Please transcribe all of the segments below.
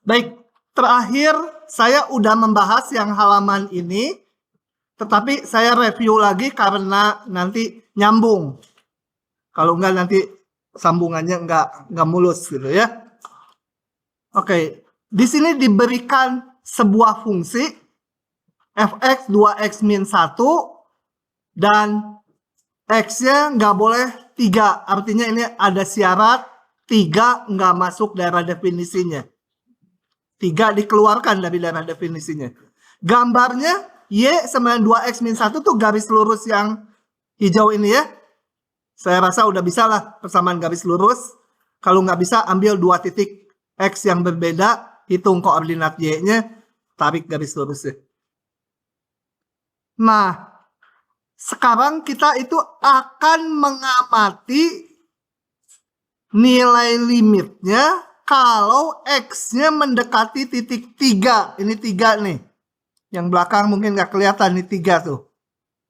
Baik, terakhir saya udah membahas yang halaman ini, tetapi saya review lagi karena nanti nyambung. Kalau enggak nanti sambungannya enggak mulus gitu ya. Oke, di sini diberikan sebuah fungsi fx 2x min 1 dan x-nya nggak boleh 3. Artinya ini ada syarat 3 nggak masuk daerah definisinya. 3 dikeluarkan dari daerah definisinya. Gambarnya Y sama 2x min 1 tuh garis lurus yang hijau ini ya. Saya rasa udah bisa lah persamaan garis lurus. Kalau nggak bisa ambil 2 titik X yang berbeda, hitung koordinat Y-nya, tarik garis lurusnya. Nah, sekarang kita itu akan mengamati nilai limitnya kalau X-nya mendekati titik 3. Ini 3 nih. Yang belakang mungkin nggak kelihatan, ini 3 tuh.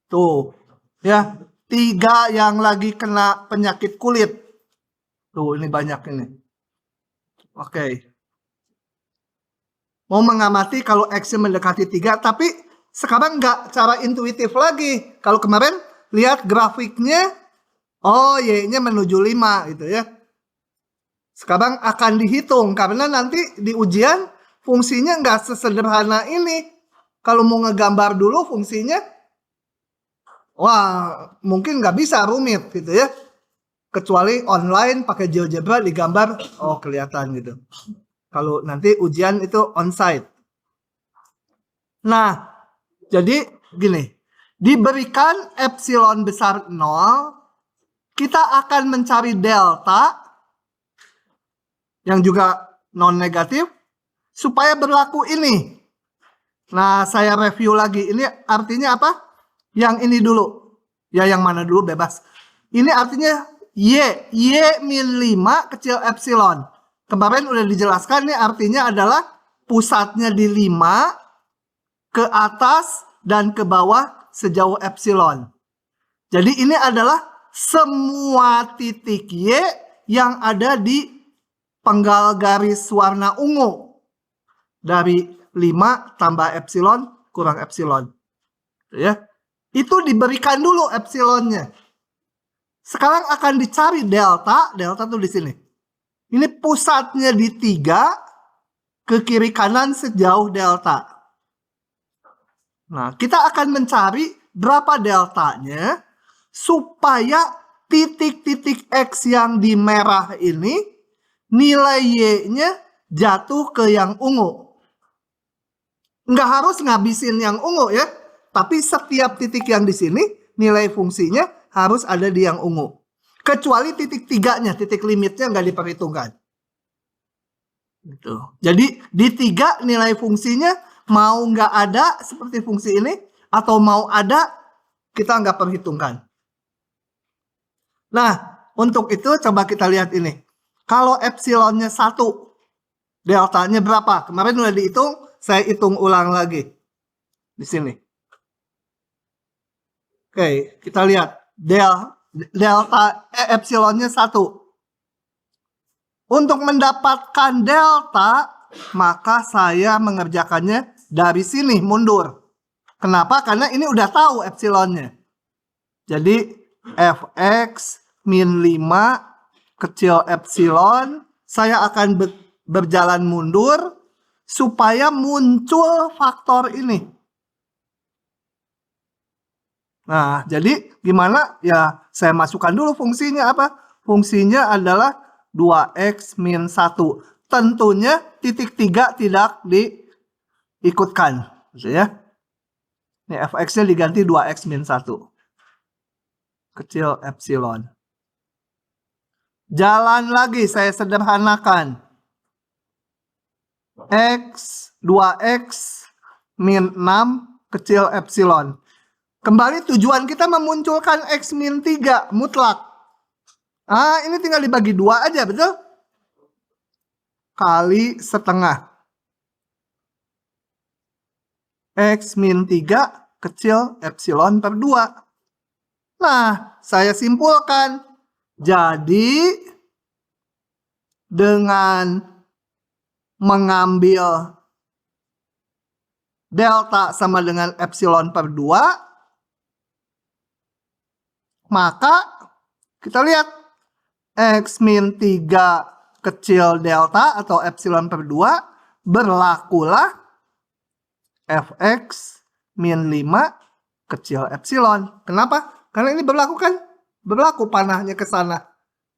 Tuh, ya. 3 yang lagi kena penyakit kulit. Tuh, ini banyak ini. Oke. Mau mengamati kalau X-nya mendekati 3, tapi sekarang nggak cara intuitif lagi. Kalau kemarin lihat grafiknya, oh Y-nya menuju 5 gitu ya. Sekarang akan dihitung karena nanti di ujian fungsinya nggak sesederhana ini. Kalau mau ngegambar dulu fungsinya, wah mungkin nggak bisa, rumit gitu ya. Kecuali online pakai GeoGebra digambar, oh kelihatan gitu. Kalau nanti ujian itu onsite. Nah, jadi gini, diberikan epsilon besar 0, kita akan mencari delta yang juga non negatif supaya berlaku ini. Nah, saya review lagi. Ini artinya apa? Yang ini dulu. Ya, yang mana dulu bebas. Ini artinya Y min 5 kecil epsilon. Kemarin udah dijelaskan, ini artinya adalah pusatnya di 5, ke atas dan ke bawah sejauh epsilon. Jadi ini adalah semua titik Y yang ada di penggal garis warna ungu. Dari 5 tambah epsilon kurang epsilon. Ya. Itu diberikan dulu epsilonnya. Sekarang akan dicari delta. Delta tuh di sini. Ini pusatnya di 3, ke kiri kanan sejauh delta. Nah, kita akan mencari berapa deltanya supaya titik-titik X yang di merah ini nilai Y-nya jatuh ke yang ungu. Nggak harus ngabisin yang ungu ya, tapi setiap titik yang di sini nilai fungsinya harus ada di yang ungu. Kecuali titik 3-nya, titik limitnya nggak diperhitungkan. Gitu. Jadi di 3 nilai fungsinya mau nggak ada seperti fungsi ini, atau mau ada kita nggak perhitungkan. Nah, untuk itu coba kita lihat ini. Kalau epsilonnya 1, deltanya berapa? Kemarin udah dihitung, saya hitung ulang lagi. Di sini. Oke, kita lihat. Delta epsilonnya 1. Untuk mendapatkan delta, maka saya mengerjakannya dari sini, mundur. Kenapa? Karena ini udah tahu epsilonnya. Jadi, fx min 5 kecil epsilon, saya akan berjalan mundur supaya muncul faktor ini. Nah, jadi gimana? Ya, saya masukkan dulu fungsinya apa? Fungsinya adalah 2x min 1. Tentunya titik 3 tidak diikutkan. Gitu ya. Ini fx-nya diganti 2x min 1. Kecil epsilon. Jalan lagi, saya sederhanakan. X, 2x min 6 kecil epsilon. Kembali tujuan kita memunculkan X min 3 mutlak. Ah, ini tinggal dibagi 2 aja, betul? Kali setengah. X min 3 kecil epsilon per 2. Nah, saya simpulkan. Jadi, dengan mengambil delta sama dengan epsilon per 2, maka kita lihat X min 3 kecil delta atau epsilon per 2, berlakulah Fx min 5 kecil epsilon. Kenapa? Karena ini berlaku kan? Berlaku panahnya ke sana.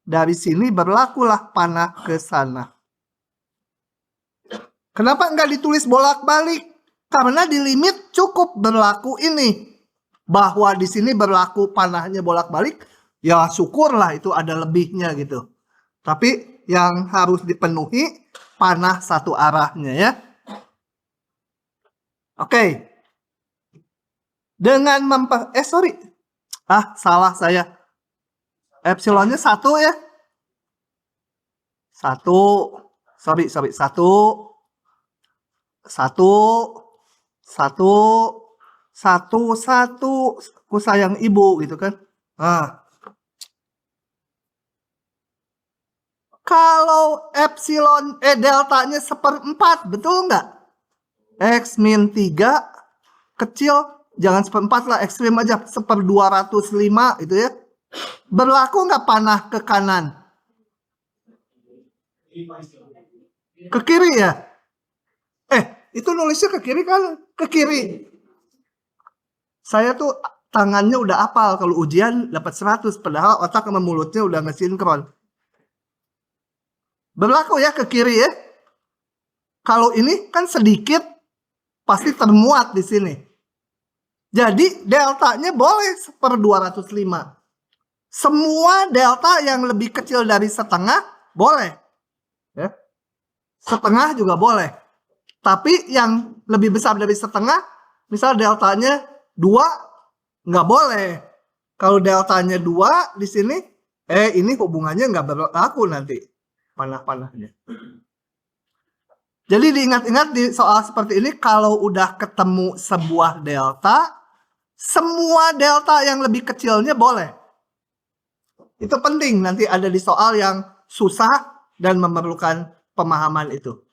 Dari sini berlakulah panah ke sana. Kenapa nggak ditulis bolak-balik? Karena di limit cukup berlaku ini. Bahwa di sini berlaku panahnya bolak-balik, ya syukurlah itu ada lebihnya gitu. Tapi yang harus dipenuhi panah satu arahnya ya. Oke. Dengan salah saya. Epsilonnya 1 ya. 1. Sorry. 1. 1. Ku sayang ibu gitu kan. Kalau epsilon deltanya 1/4, betul nggak? X min 3 kecil, jangan 1/4 lah, ekstrim aja, 1/205 itu ya. Berlaku nggak panah ke kanan? Ke kiri ya? Itu nulisnya ke kiri kan? Ke kiri. Saya tuh tangannya udah apal kalau ujian dapat 100, padahal otak sama mulutnya udah ngesinkron. Berlaku ya ke kiri ya. Kalau ini kan sedikit, pasti termuat di sini. Jadi deltanya boleh 1/205. Semua delta yang lebih kecil dari setengah boleh. Ya. Setengah juga boleh. Tapi yang lebih besar dari setengah, misal deltanya 2, nggak boleh. Kalau deltanya 2 di sini, ini hubungannya nggak berlaku nanti. Panah-panahnya. Jadi diingat-ingat di soal seperti ini, kalau udah ketemu sebuah delta, semua delta yang lebih kecilnya boleh. Itu penting, nanti ada di soal yang susah dan memerlukan pemahaman itu.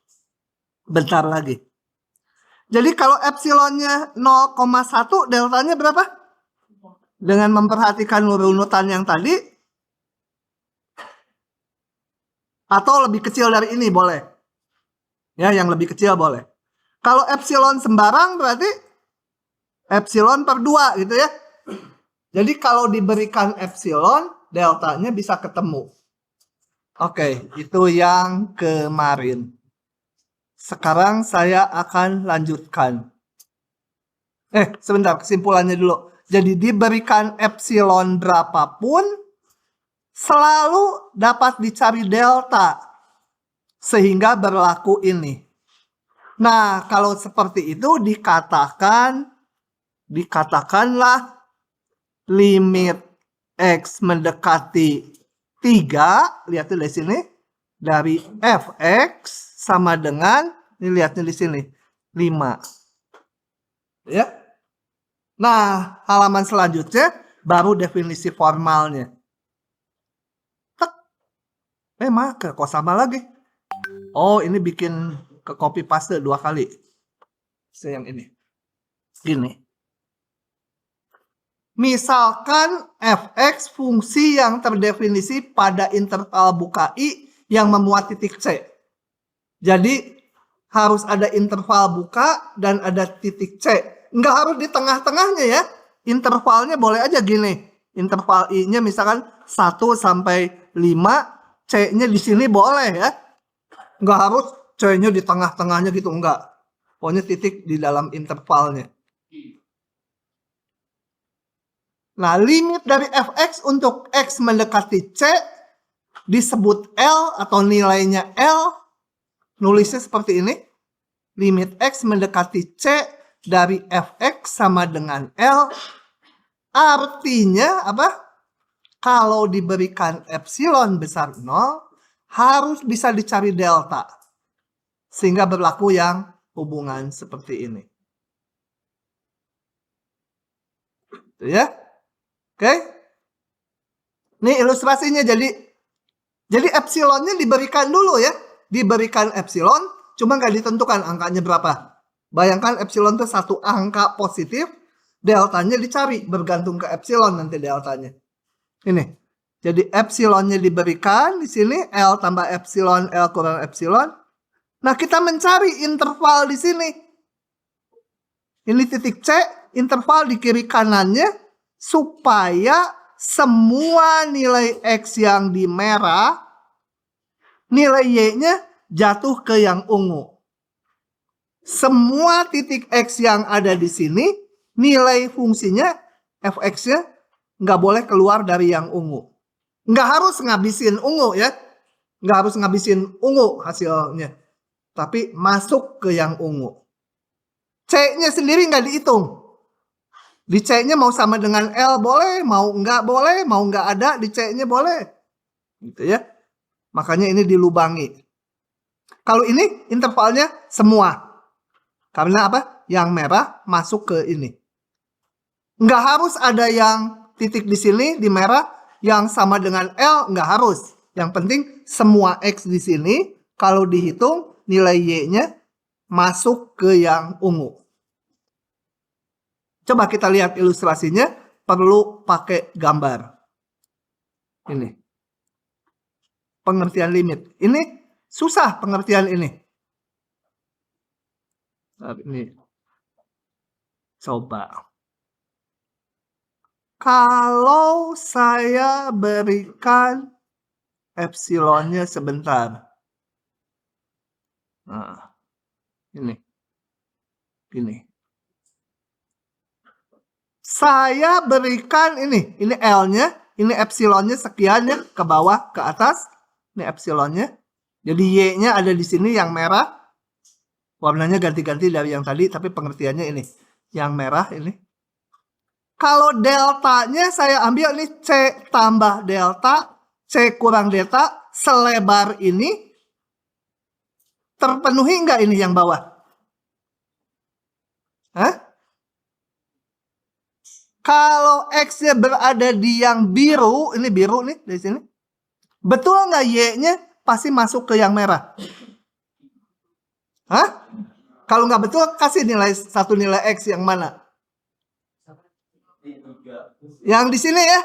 Bentar lagi. Jadi kalau epsilonnya 0,1, deltanya berapa? Dengan memperhatikan runutan yang tadi. Atau lebih kecil dari ini boleh. Ya, yang lebih kecil boleh. Kalau epsilon sembarang berarti epsilon per 2 gitu ya. Jadi kalau diberikan epsilon, deltanya bisa ketemu. Oke, itu yang kemarin. Sekarang saya akan lanjutkan. Sebentar, kesimpulannya dulu. Jadi diberikan epsilon berapapun, selalu dapat dicari delta. Sehingga berlaku ini. Nah, kalau seperti itu dikatakanlah limit X mendekati 3, lihat di sini, dari Fx sama dengan, ini lihatnya di sini, 5. Ya. Nah, halaman selanjutnya baru definisi formalnya. Maka kok sama lagi? Oh, ini bikin ke copy paste 2 kali. Yang ini. Gini. Misalkan Fx fungsi yang terdefinisi pada interval buka I yang memuat titik C. Jadi harus ada interval buka dan ada titik C. Nggak harus di tengah-tengahnya ya. Intervalnya boleh aja gini. Interval I-nya misalkan 1 sampai 5, C-nya di sini boleh ya. Nggak harus C-nya di tengah-tengahnya gitu, enggak. Pokoknya titik di dalam intervalnya. Nah, limit dari Fx untuk X mendekati C disebut L atau nilainya L. Nulisnya seperti ini. Limit X mendekati C dari Fx sama dengan L. Artinya apa? Kalau diberikan epsilon besar 0, harus bisa dicari delta. Sehingga berlaku yang hubungan seperti ini. Itu ya. Oke. Ini ilustrasinya, jadi Jadi epsilonnya diberikan dulu ya. Diberikan epsilon, cuma nggak ditentukan angkanya berapa. Bayangkan epsilon itu satu angka positif, deltanya dicari bergantung ke epsilon nanti deltanya. Ini. Jadi epsilonnya diberikan di sini, L tambah epsilon, L kurang epsilon. Nah, kita mencari interval di sini. Ini titik C, interval di kiri kanannya, supaya semua nilai X yang di merah, nilai Y-nya jatuh ke yang ungu. Semua titik X yang ada di sini, nilai fungsinya, fx-nya, nggak boleh keluar dari yang ungu. Nggak harus ngabisin ungu ya. Nggak harus ngabisin ungu hasilnya. Tapi masuk ke yang ungu. C-nya sendiri nggak dihitung. Di C-nya mau sama dengan L boleh, mau nggak ada di C-nya boleh. Gitu ya. Makanya ini dilubangi. Kalau ini intervalnya semua. Karena apa? Yang merah masuk ke ini. Nggak harus ada yang titik di sini di merah yang sama dengan L, nggak harus. Yang penting semua X di sini kalau dihitung nilai Y-nya masuk ke yang ungu. Coba kita lihat ilustrasinya, perlu pakai gambar. Ini. Pengertian limit. Ini susah pengertian ini. Ini. Coba. Kalau saya berikan epsilonnya sebentar. Nah, ini. Saya berikan ini L-nya, ini epsilonnya sekian ya, ke bawah, ke atas. Ini epsilonnya. Jadi Y-nya ada di sini yang merah. Warnanya ganti-ganti dari yang tadi, tapi pengertiannya ini. Yang merah ini. Kalau deltanya saya ambil ini C tambah delta, C kurang delta, selebar ini. Terpenuhi nggak ini yang bawah? Hah? Kalau X-nya berada di yang biru, ini biru nih dari sini. Betul nggak Y-nya pasti masuk ke yang merah? Hah? Kalau nggak betul, kasih satu nilai X yang mana? Yang di sini ya.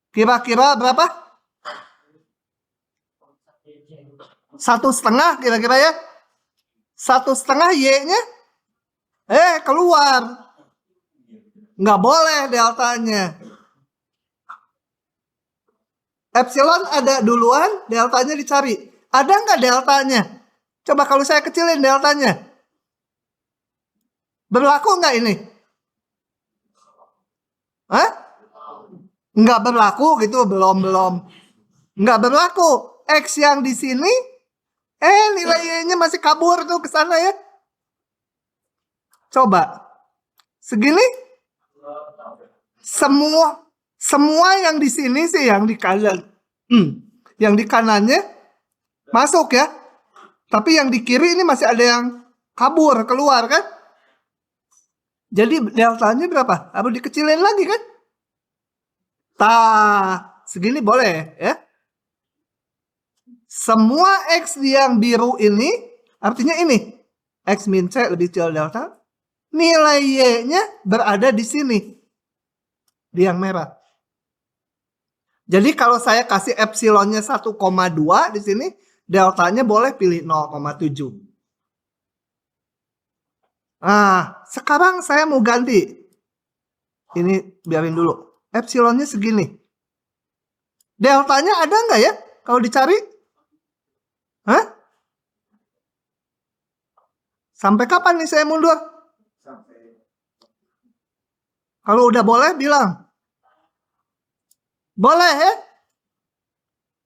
Kira-kira berapa? 1,5 kira-kira ya. 1,5 Y-nya. Keluar. Nggak boleh deltanya. Epsilon ada duluan, deltanya dicari. Ada nggak deltanya? Coba kalau saya kecilin deltanya. Berlaku nggak ini? Hah? Nggak berlaku gitu, belum. Nggak berlaku. X yang di sini, nilai Y-nya masih kabur tuh ke sana ya. Coba. Segini? Semua yang di sini sih yang di kanan. Yang di kanannya masuk ya. Tapi yang di kiri ini masih ada yang kabur, keluar kan? Jadi deltanya berapa? Harus dikecilin lagi kan? Segini boleh ya. Semua X yang biru ini, artinya ini. X min C lebih kecil delta. Nilai Y-nya berada di sini. Di yang merah. Jadi kalau saya kasih epsilonnya 1,2 di sini, deltanya boleh pilih 0,7. Nah, sekarang saya mau ganti. Ini biarin dulu. Epsilonnya segini. Deltanya ada nggak ya? Kalau dicari? Hah? Sampai kapan nih saya mundur? Kalau udah boleh bilang. Boleh ya?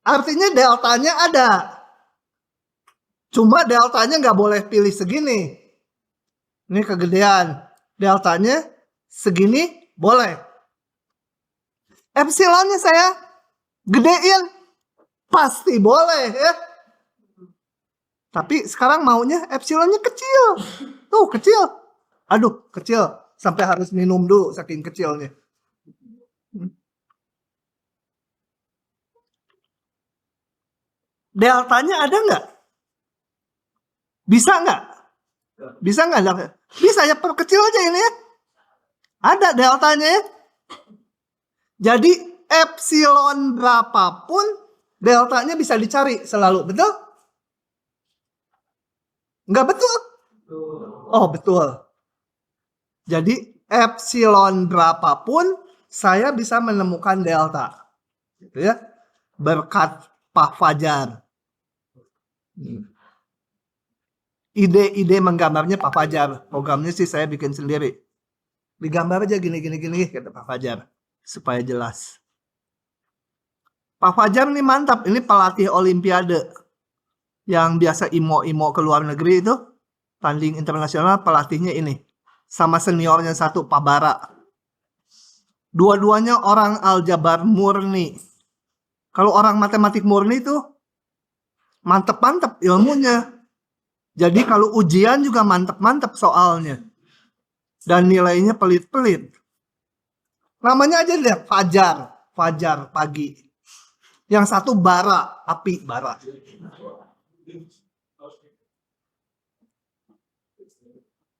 Artinya deltanya ada. Cuma deltanya nggak boleh pilih segini. Ini kegedean. Deltanya segini boleh. Epsilonnya saya gedein. Pasti boleh ya. Tapi sekarang maunya epsilonnya kecil. Tuh kecil. Aduh kecil. Sampai harus minum dulu saking kecilnya. deltanya ada nggak? Bisa nggak? Bisa nggak? Bisa ya, perkecil aja ini ya. Ada deltanya ya. Jadi epsilon berapapun deltanya bisa dicari selalu, betul? Nggak betul? Oh, betul. Jadi epsilon berapapun saya bisa menemukan delta. Gitu ya. Berkat Pak Fajar. Ide-ide menggambarnya Pak Fajar. Programnya sih saya bikin sendiri. Digambar aja gini kata Pak Fajar. Supaya jelas. Pak Fajar nih mantap. Ini pelatih olimpiade. Yang biasa imo-imo ke luar negeri itu. Tanding internasional pelatihnya ini. Sama seniornya satu, Pak Bara. Dua-duanya orang aljabar murni. Kalau orang matematik murni itu mantep-mantep ilmunya. Jadi kalau ujian juga mantep-mantep soalnya. Dan nilainya pelit-pelit. Namanya aja deh, Fajar. Fajar pagi. Yang satu Bara, api bara.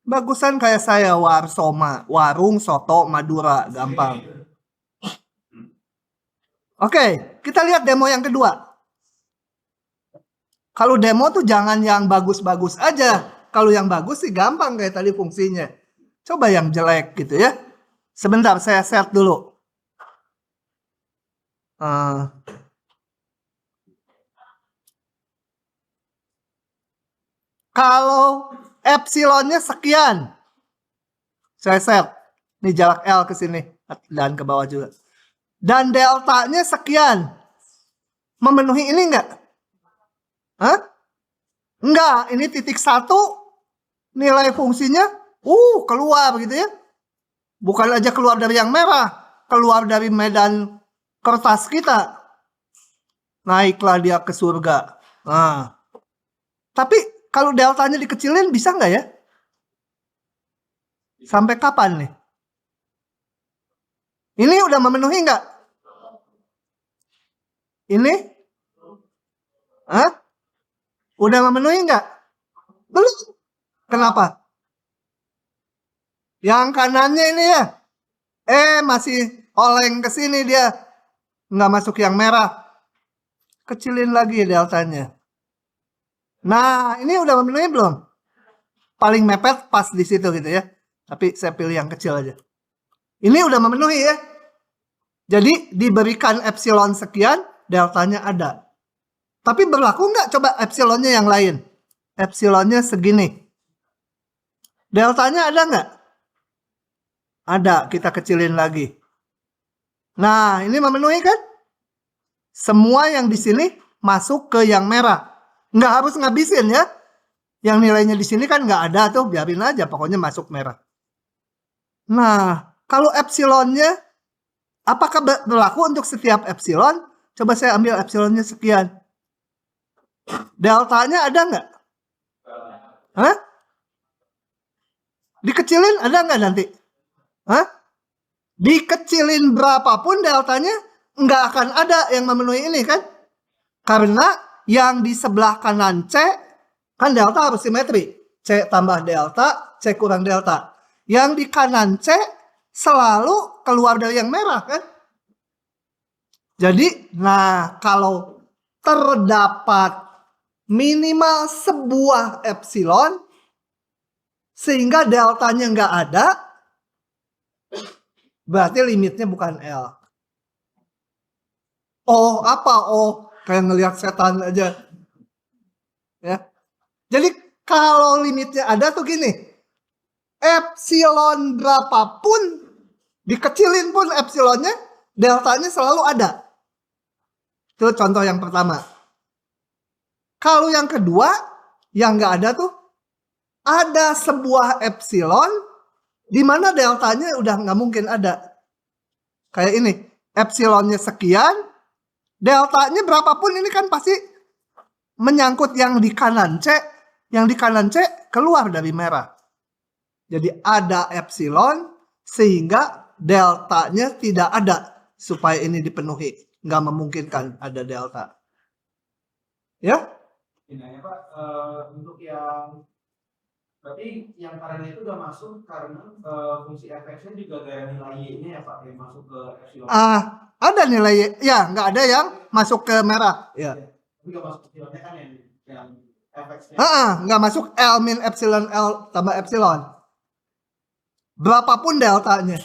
Bagusan kayak saya, Warsoma. Warung, soto, Madura. Gampang. Oke, kita lihat demo yang kedua. Kalau demo tuh jangan yang bagus-bagus aja. Kalau yang bagus sih gampang kayak tadi fungsinya. Coba yang jelek gitu ya. Sebentar, saya set dulu. Kalau epsilonnya sekian. Saya set. Ini jarak L ke sini. Dan ke bawah juga. Dan deltanya sekian. Memenuhi ini enggak? Hah? Enggak, ini titik 1 nilai fungsinya keluar gitu ya. Bukan aja keluar dari yang merah, keluar dari medan kertas kita. Naiklah dia ke surga. Nah. Tapi kalau deltanya dikecilin bisa nggak ya? Sampai kapan nih? Ini udah memenuhi nggak? Ini? Hah? Udah memenuhi nggak? Belum. Kenapa? Yang kanannya ini ya. Masih oleng ke sini dia. Nggak masuk yang merah. Kecilin lagi deltanya. Nah, ini udah memenuhi belum? Paling mepet pas di situ gitu ya. Tapi saya pilih yang kecil aja. Ini udah memenuhi ya. Jadi diberikan epsilon sekian, deltanya ada. Tapi berlaku nggak coba epsilonnya yang lain? Epsilonnya segini. Deltanya ada nggak? Ada, kita kecilin lagi. Nah, ini memenuhi kan? Semua yang di sini masuk ke yang merah. Nggak harus ngabisin ya. Yang nilainya di sini kan nggak ada tuh, biarin aja, pokoknya masuk merah. Nah, kalau epsilonnya, apakah berlaku untuk setiap epsilon? Coba saya ambil epsilonnya sekian. Deltanya ada nggak? Hah? Dikecilin ada nggak nanti? Hah? Dikecilin berapapun deltanya nggak akan ada yang memenuhi ini kan? Karena yang di sebelah kanan C kan delta harus simetri. C tambah delta, C kurang delta. Yang di kanan C selalu keluar dari yang merah kan? Jadi, nah kalau terdapat minimal sebuah epsilon sehingga deltanya nggak ada, berarti limitnya bukan L. Kayak ngelihat setan aja. Ya. Jadi kalau limitnya ada tuh gini. Epsilon berapapun dikecilin pun epsilonnya, deltanya selalu ada. Itu contoh yang pertama. Kalau yang kedua, yang nggak ada tuh, ada sebuah epsilon di mana deltanya udah nggak mungkin ada. Kayak ini, epsilonnya sekian, deltanya berapapun ini kan pasti menyangkut yang di kanan C. Yang di kanan C keluar dari merah. Jadi ada epsilon sehingga deltanya tidak ada supaya ini dipenuhi. Nggak memungkinkan ada delta. Ya? Ini Pak, untuk yang berarti yang karena itu udah masuk karena fungsi fx-nya juga dari nilai y-nya ya Pak, yang masuk ke epsilon. Ada nilai ya, nggak ada yang masuk ke merah. Ya. Tapi nggak masuk epsilonnya kan yang fx-nya. Nggak masuk L min epsilon L tambah epsilon. Berapapun deltanya.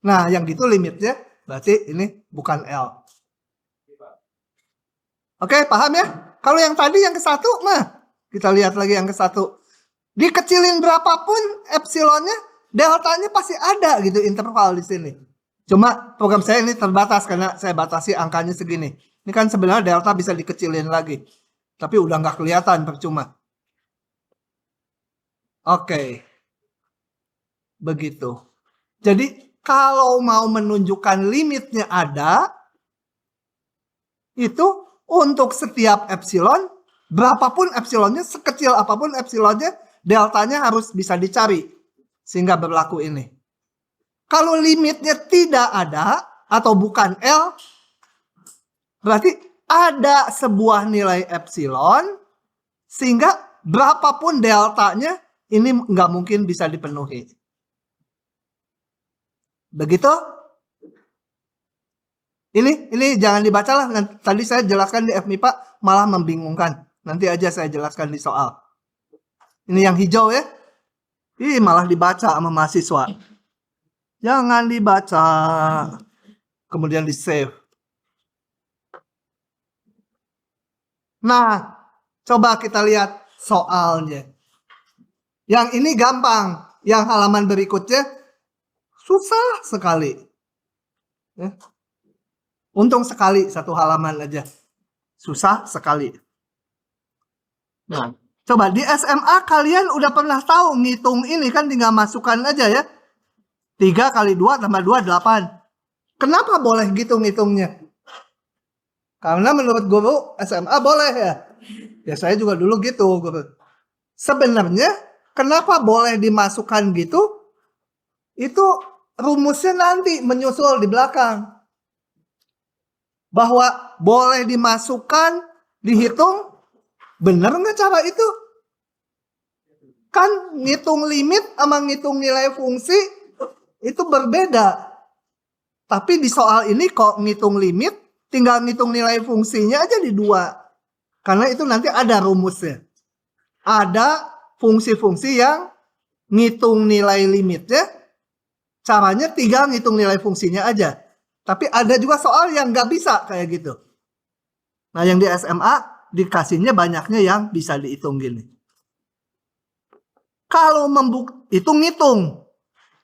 Nah, yang gitu limitnya berarti ini bukan L. Oke, paham ya? Kalau yang tadi yang ke satu, kita lihat lagi yang ke satu. Dikecilin berapapun epsilonnya, deltanya pasti ada gitu interval di sini. Cuma program saya ini terbatas karena saya batasi angkanya segini. Ini kan sebenarnya delta bisa dikecilin lagi. Tapi udah nggak kelihatan, percuma. Oke. Begitu. Jadi kalau mau menunjukkan limitnya ada, itu untuk setiap epsilon, berapapun epsilonnya, sekecil apapun epsilonnya, deltanya harus bisa dicari. Sehingga berlaku ini. Kalau limitnya tidak ada, atau bukan L, berarti ada sebuah nilai epsilon, sehingga berapapun deltanya, ini nggak mungkin bisa dipenuhi. Begitu? Ini jangan dibaca lah. Tadi saya jelaskan di FMIPA malah membingungkan. Nanti aja saya jelaskan di soal. Ini yang hijau ya. Ini malah dibaca sama mahasiswa. Jangan dibaca. Kemudian di save. Nah, coba kita lihat soalnya. Yang ini gampang. Yang halaman berikutnya susah sekali. Ya. Untung sekali satu halaman aja. Susah sekali. Nah, coba di SMA kalian udah pernah tahu ngitung ini kan tinggal masukkan aja ya. 3 kali 2 tambah 2, 8. Kenapa boleh gitu ngitungnya? Karena menurut guru SMA boleh ya. Ya saya juga dulu gitu guru. Sebenarnya kenapa boleh dimasukkan gitu? Itu rumusnya nanti menyusul di belakang. Bahwa boleh dimasukkan, dihitung, bener nggak cara itu? Kan ngitung limit sama ngitung nilai fungsi itu berbeda. Tapi di soal ini kok ngitung limit, tinggal ngitung nilai fungsinya aja di 2. Karena itu nanti ada rumusnya. Ada fungsi-fungsi yang ngitung nilai limitnya, caranya tinggal ngitung nilai fungsinya aja. Tapi ada juga soal yang nggak bisa kayak gitu. Nah yang di SMA dikasihnya banyaknya yang bisa dihitung gini. Kalau itu ngitung.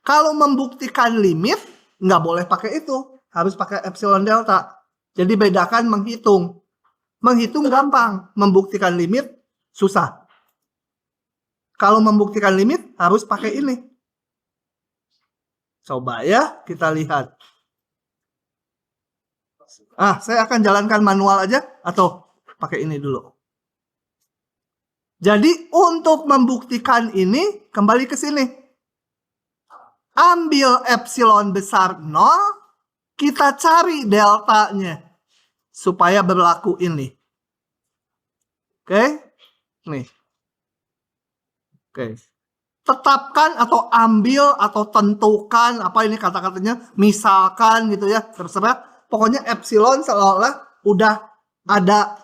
Kalau membuktikan limit, nggak boleh pakai itu. Harus pakai epsilon delta. Jadi bedakan menghitung. Menghitung gampang. Membuktikan limit susah. Kalau membuktikan limit harus pakai ini. Coba ya kita lihat. Saya akan jalankan manual aja atau pakai ini dulu. Jadi untuk membuktikan ini kembali ke sini. Ambil epsilon besar 0, kita cari deltanya supaya berlaku ini. Oke? Nih. Oke. Tetapkan atau ambil atau tentukan apa ini kata-katanya, misalkan gitu ya, terserah. Pokoknya epsilon seolah-olah udah ada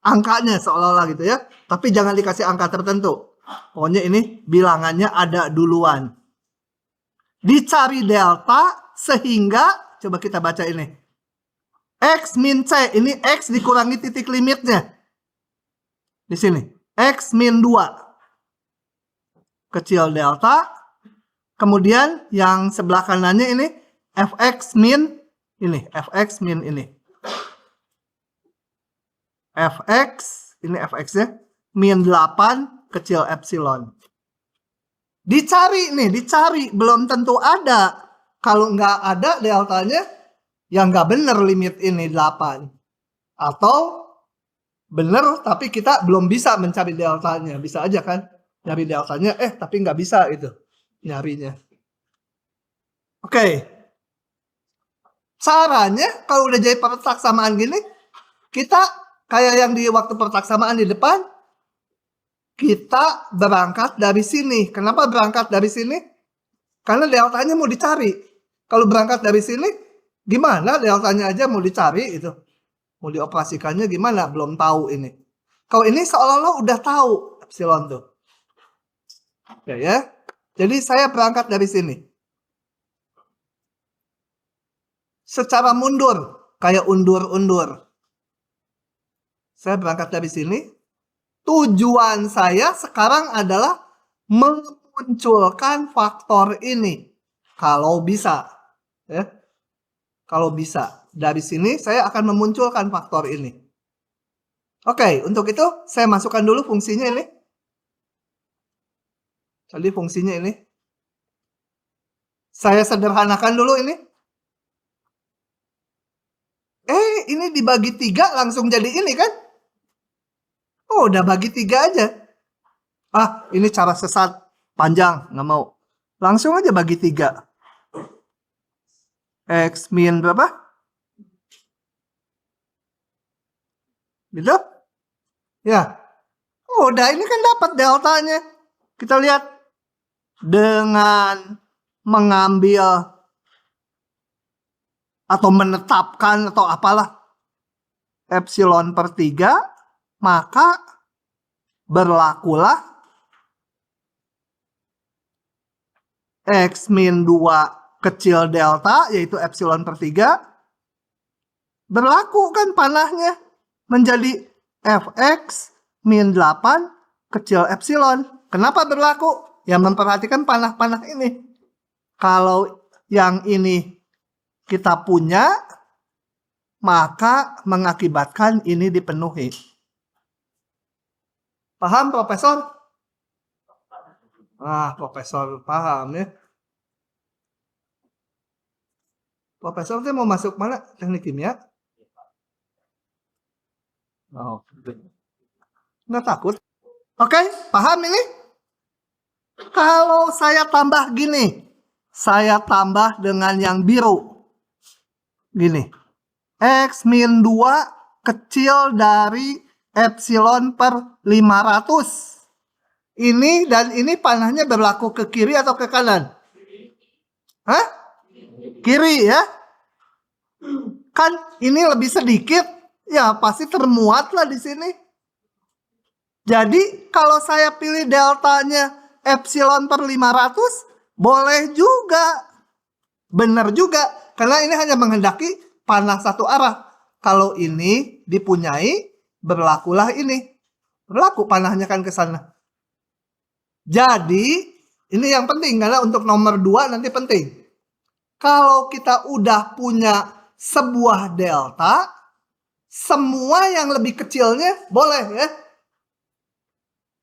angkanya seolah-olah gitu ya. Tapi jangan dikasih angka tertentu. Pokoknya ini bilangannya ada duluan. Dicari delta sehingga, coba kita baca ini. X min C, ini X dikurangi titik limitnya. Di sini. X min 2. Kecil delta. Kemudian yang sebelah kanannya ini fx min ini. Fx min ini. Fx, ini fx-nya. Min 8 kecil epsilon. Dicari nih, dicari. Belum tentu ada. Kalau nggak ada deltanya, ya nggak bener limit ini 8. Atau bener tapi kita belum bisa mencari deltanya. Bisa aja kan nyari deltanya, tapi nggak bisa itu nyarinya. Oke. Caranya kalau udah jadi persamaan gini, kita kayak yang di waktu pertaksamaan di depan, kita berangkat dari sini. Kenapa berangkat dari sini? Karena deltanya mau dicari. Kalau berangkat dari sini, gimana deltanya aja mau dicari itu. Mau dioperasikannya gimana? Belum tahu ini. Kalau ini seolah-olah udah tahu epsilon tuh. Ya. Jadi saya berangkat dari sini. Secara mundur, kayak undur-undur. Saya berangkat dari sini. Tujuan saya sekarang adalah memunculkan faktor ini. Kalau bisa. Ya. Kalau bisa. Dari sini saya akan memunculkan faktor ini. Oke, untuk itu saya masukkan dulu fungsinya ini. Jadi fungsinya ini. Saya sederhanakan dulu ini. Ini dibagi 3 langsung jadi ini kan? Oh, udah bagi 3 aja. Ini cara sesat. Panjang, nggak mau. Langsung aja bagi 3. X min berapa? Gitu? Ya. Udah, ini kan dapat deltanya. Kita lihat. Dengan mengambil atau menetapkan atau apalah epsilon per 3, maka berlakulah X min 2 kecil delta, yaitu epsilon per 3. Berlaku kan panahnya menjadi Fx min 8 kecil epsilon. Kenapa berlaku? Ya memperhatikan panah-panah ini. Kalau yang ini kita punya, maka mengakibatkan ini dipenuhi. Paham, Profesor? Profesor paham ya. Profesor dia mau masuk mana? Teknik kimia? Nggak takut? Oke, paham ini? Kalau saya tambah gini, saya tambah dengan yang biru. Gini, X min 2 kecil dari epsilon per 500. Ini dan ini panahnya berlaku ke kiri atau ke kanan? Hah? Kiri ya? Kan ini lebih sedikit, ya pasti termuat lah di sini. Jadi kalau saya pilih deltanya epsilon per 500, boleh juga. Benar juga. Karena ini hanya menghendaki panah satu arah. Kalau ini dipunyai, berlakulah ini. Berlaku panahnya kan ke sana. Jadi, ini yang penting. Karena untuk nomor 2 nanti penting. Kalau kita udah punya sebuah delta, semua yang lebih kecilnya boleh ya.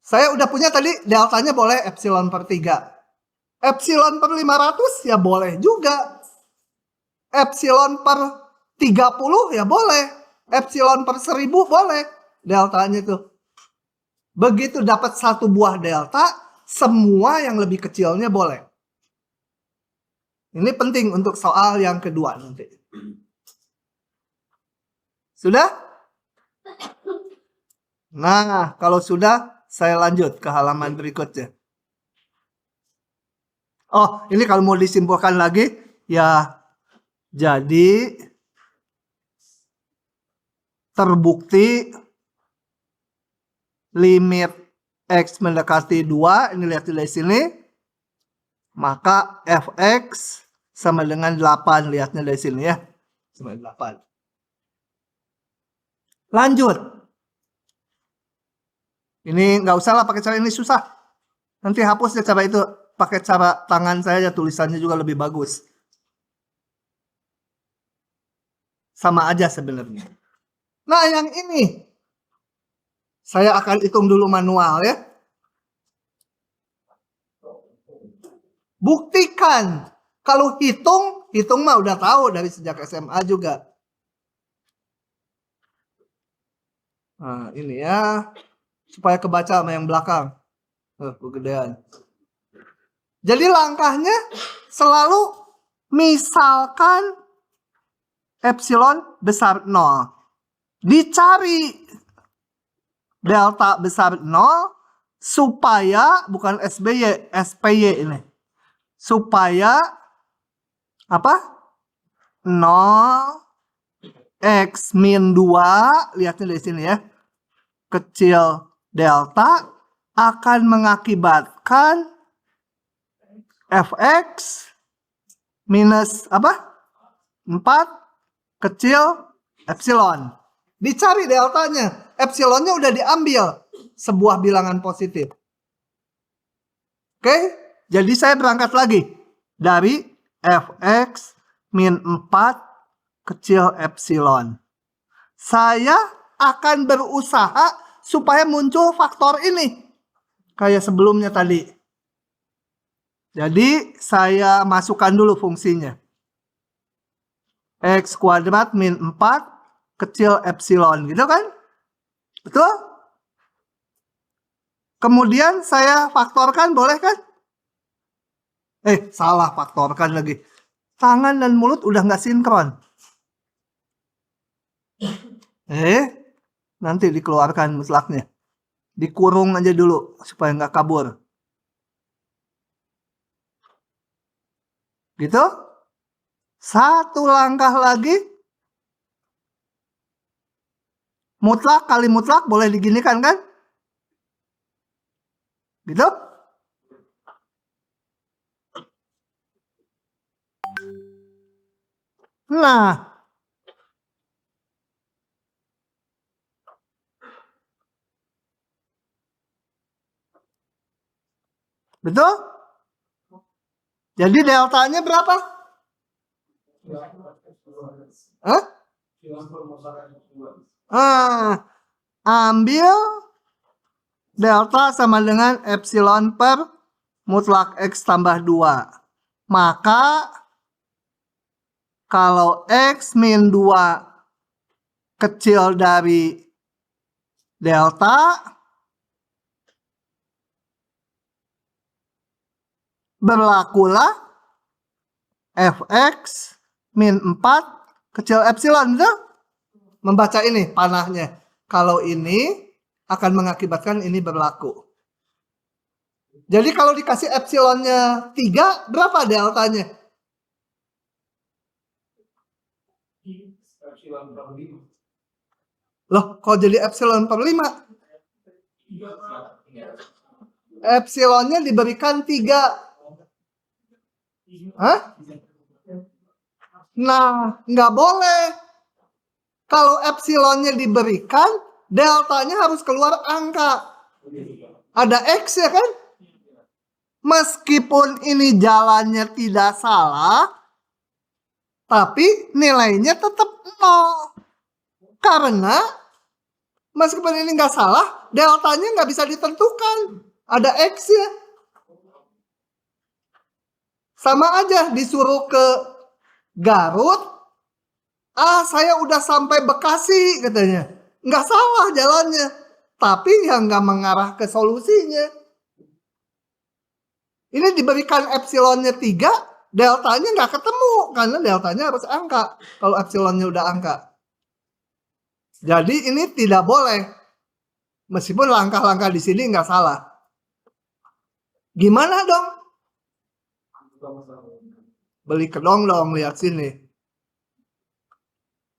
Saya udah punya tadi deltanya boleh epsilon per 3. Epsilon per 500 ya boleh juga. Epsilon per 30 ya boleh. Epsilon per 1000 boleh. Deltanya itu. Begitu dapat satu buah delta, semua yang lebih kecilnya boleh. Ini penting untuk soal yang kedua nanti. Sudah? Nah, kalau sudah, saya lanjut ke halaman berikutnya. Oh, ini kalau mau disimpulkan lagi, ya jadi terbukti limit X mendekati 2, ini lihat di sini, maka Fx sama dengan 8, lihatnya dari sini ya, sama 8. Lanjut. Ini nggak usah lah pakai cara ini, susah. Nanti hapus ya cara itu, pakai cara tangan saya aja, tulisannya juga lebih bagus. Sama aja sebenarnya. Nah, yang ini saya akan hitung dulu manual ya. Buktikan. Kalau hitung mah udah tahu dari sejak SMA juga. Nah, ini ya. Supaya kebaca sama yang belakang. Kegedean. Jadi langkahnya selalu misalkan epsilon besar 0. Dicari delta besar 0 supaya, bukan SBY, SPY ini. Supaya apa? 0 X min 2, lihatnya dari sini ya, kecil delta akan mengakibatkan fx minus apa? 4 kecil epsilon. Dicari deltanya. Epsilonnya udah diambil. Sebuah bilangan positif. Oke? Jadi saya berangkat lagi. Dari fx min 4 kecil epsilon. Saya akan berusaha supaya muncul faktor ini. Kayak sebelumnya tadi. Jadi saya masukkan dulu fungsinya. X kuadrat min 4 kecil epsilon, gitu kan? Betul? Kemudian saya faktorkan, boleh kan? Salah faktorkan lagi. Tangan dan mulut udah nggak sinkron. Nanti dikeluarkan mutlaknya. Dikurung aja dulu supaya nggak kabur. Gitu? Satu langkah lagi. Mutlak kali mutlak boleh diginikan kan? Gitu? Nah. Betul? Jadi deltanya berapa? Hah? Ambil delta sama dengan epsilon per mutlak X tambah 2. Maka kalau X min 2 kecil dari delta, berlakulah fx min 4 kecil epsilon. Betul? Membaca ini panahnya. Kalau ini akan mengakibatkan ini berlaku. Jadi kalau dikasih epsilonnya 3, berapa deltanya? Loh, kok jadi epsilon per 5? Epsilonnya diberikan 3. Hah? Nah, nggak boleh. Kalau epsilonnya diberikan, deltanya harus keluar angka. Ada X ya kan? Meskipun ini jalannya tidak salah, tapi nilainya tetap 0. Karena meskipun ini nggak salah, deltanya nggak bisa ditentukan. Ada X ya. Sama aja disuruh ke Garut. Saya udah sampai Bekasi katanya. Nggak salah jalannya. Tapi yang nggak mengarah ke solusinya. Ini diberikan epsilonnya 3, deltanya nggak ketemu. Karena deltanya harus angka. Kalau epsilonnya udah angka. Jadi ini tidak boleh. Meskipun langkah-langkah di sini nggak salah. Gimana dong? Beli kedong dong, lihat sini.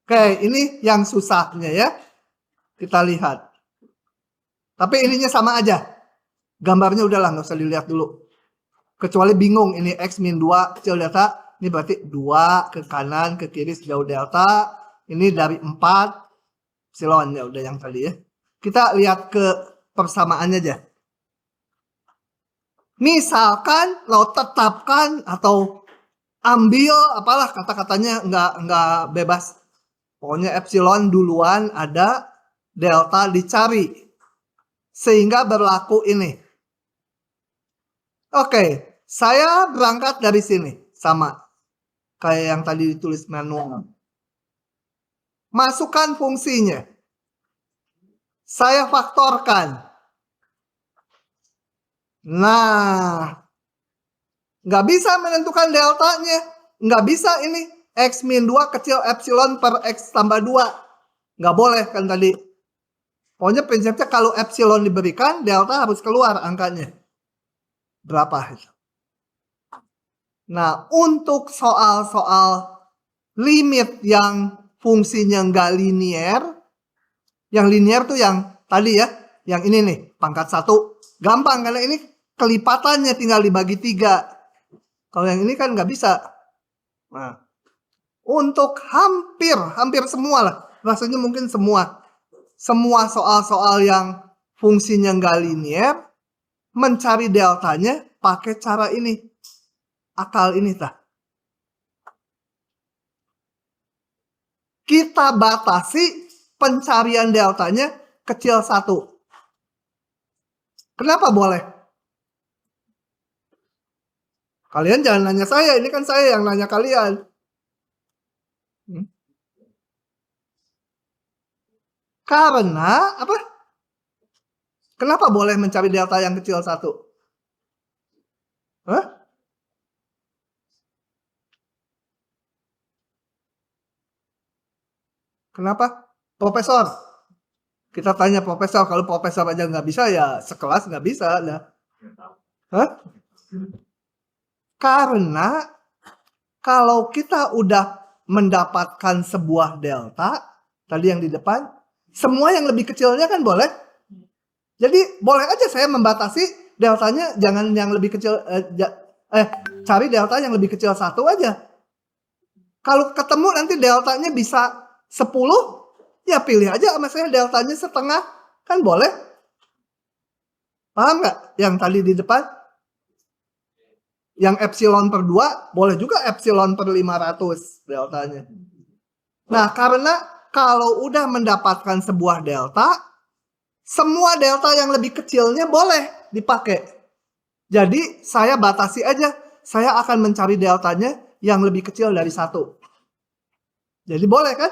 Oke, ini yang susahnya ya. Kita lihat. Tapi ininya sama aja. Gambarnya udahlah, nggak usah dilihat dulu. Kecuali bingung, ini X min 2 kecil delta. Ini berarti 2 ke kanan, ke kiri sejauh delta. Ini dari 4. Epsilon, ya udah yang tadi ya. Kita lihat ke persamaannya aja. Misalkan lo tetapkan atau ambil apalah kata-katanya, nggak bebas. Pokoknya epsilon duluan ada, delta dicari. Sehingga berlaku ini. Oke, saya berangkat dari sini. Sama. Kayak yang tadi ditulis manual. Masukkan fungsinya. Saya faktorkan. Nah. Nggak bisa menentukan deltanya. Nggak bisa ini. X min 2 kecil epsilon per X tambah 2. Nggak boleh kan tadi. Pokoknya prinsipnya kalau epsilon diberikan, delta harus keluar angkanya. Berapa? Nah, untuk soal-soal limit yang fungsinya nggak linear, yang linear tuh yang tadi ya, yang ini nih, pangkat 1. Gampang karena ini kelipatannya tinggal dibagi 3. Kalau yang ini kan nggak bisa. Nah, untuk hampir semua lah, rasanya mungkin semua soal-soal yang fungsinya nggak linear, mencari deltanya pakai cara ini, akal ini tah. Kita batasi pencarian deltanya kecil 1. Kenapa boleh? Kalian jangan nanya saya, ini kan saya yang nanya kalian. Karena apa? Kenapa boleh mencari delta yang kecil 1? Hah? Kenapa? Profesor. Kita tanya profesor, kalau profesor aja nggak bisa ya sekelas nggak bisa. Nah. Hah? Karena kalau kita udah mendapatkan sebuah delta, tadi yang di depan, semua yang lebih kecilnya kan boleh. Jadi boleh aja saya membatasi deltanya jangan yang lebih kecil, cari delta yang lebih kecil 1 aja. Kalau ketemu nanti deltanya bisa 10, ya pilih aja sama saya deltanya setengah, kan boleh. Paham nggak yang tadi di depan? Yang epsilon per 2, boleh juga epsilon per 500 deltanya. Nah, karena kalau udah mendapatkan sebuah delta, semua delta yang lebih kecilnya boleh dipakai. Jadi, saya batasi aja. Saya akan mencari deltanya yang lebih kecil dari 1. Jadi boleh kan?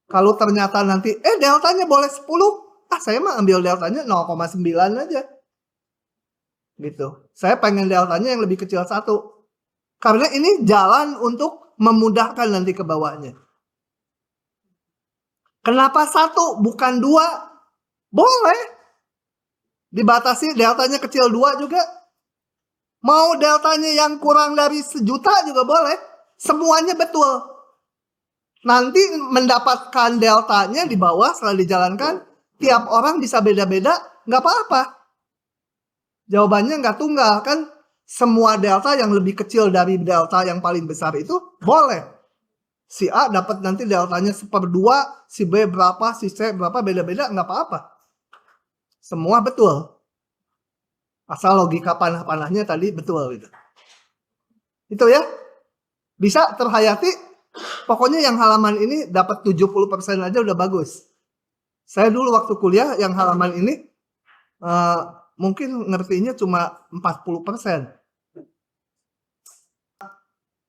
Kalau ternyata nanti, deltanya boleh 10. Saya mah ambil deltanya 0,9 aja. Gitu. Saya pengen deltanya yang lebih kecil 1. Karena ini jalan untuk memudahkan nanti ke bawahnya. Kenapa 1 bukan 2? Boleh. Dibatasi deltanya kecil 2 juga. Mau deltanya yang kurang dari 1.000.000 juga boleh. Semuanya betul. Nanti mendapatkan deltanya di bawah setelah dijalankan. Tiap orang bisa beda-beda. Nggak apa-apa. Jawabannya nggak tunggal kan. Semua delta yang lebih kecil dari delta yang paling besar itu boleh. Si A dapat nanti deltanya 1/2, si B berapa, si C berapa, beda-beda nggak apa-apa. Semua betul. Asal logika panah-panahnya tadi betul gitu. Itu ya. Bisa terhayati. Pokoknya yang halaman ini dapat 70% aja udah bagus. Saya dulu waktu kuliah yang halaman ini mungkin ngertinya cuma 40%.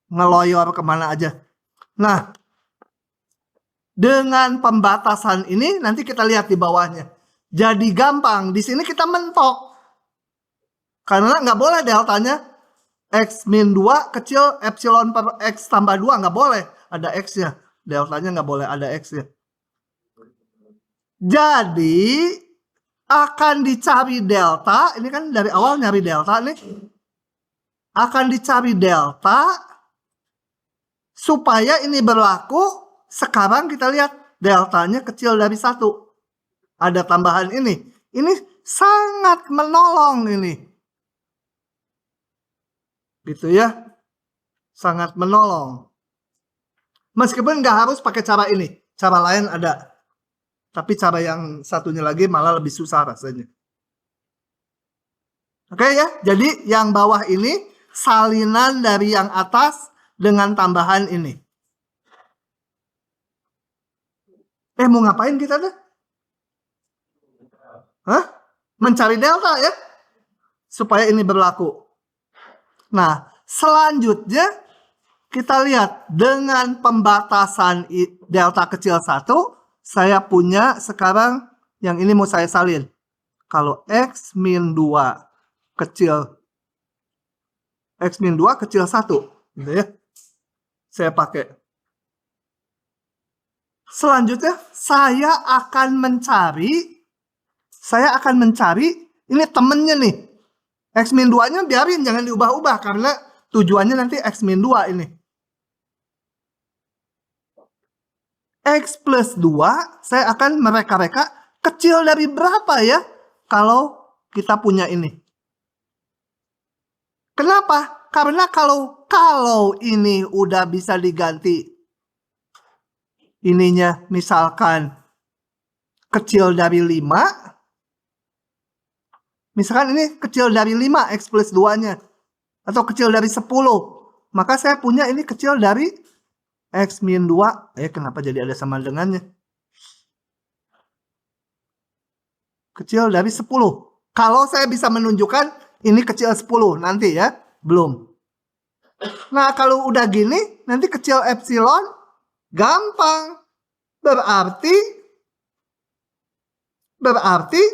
Ngeloyor kemana aja. Nah, dengan pembatasan ini nanti kita lihat di bawahnya. Jadi gampang. Di sini kita mentok. Karena nggak boleh deltanya X min 2 kecil epsilon per X tambah 2. Nggak boleh. Ada X-nya. Deltanya nggak boleh ada X-nya. Jadi akan dicari delta. Ini kan dari awal nyari delta nih. Akan dicari delta supaya ini berlaku. Sekarang kita lihat deltanya kecil dari 1. Ada tambahan ini. Ini sangat menolong ini. Gitu ya. Sangat menolong. Meskipun nggak harus pakai cara ini. Cara lain ada. Tapi cara yang satunya lagi malah lebih susah rasanya. Oke ya. Jadi yang bawah ini salinan dari yang atas dengan tambahan ini. Mau ngapain kita tuh? Mencari delta ya. Supaya ini berlaku. Nah, selanjutnya kita lihat dengan pembatasan delta kecil 1, saya punya sekarang yang ini mau saya salin. Kalau X min 2 kecil 1, gitu ya. Saya pakai. Selanjutnya saya akan mencari ini temennya nih. X-2 nya biarin, jangan diubah-ubah karena tujuannya nanti X-2 ini. X plus 2 saya akan mereka-reka kecil dari berapa ya kalau kita punya ini. Kenapa? Karena kalau ini udah bisa diganti ininya misalkan kecil dari 5. Misalkan ini kecil dari 5 X plus 2-nya. Atau kecil dari 10. Maka saya punya ini kecil dari X min 2. Kenapa jadi ada sama dengannya? Kecil dari 10. Kalau saya bisa menunjukkan ini kecil 10 nanti ya. Belum. Nah kalau udah gini, nanti kecil epsilon gampang. Berarti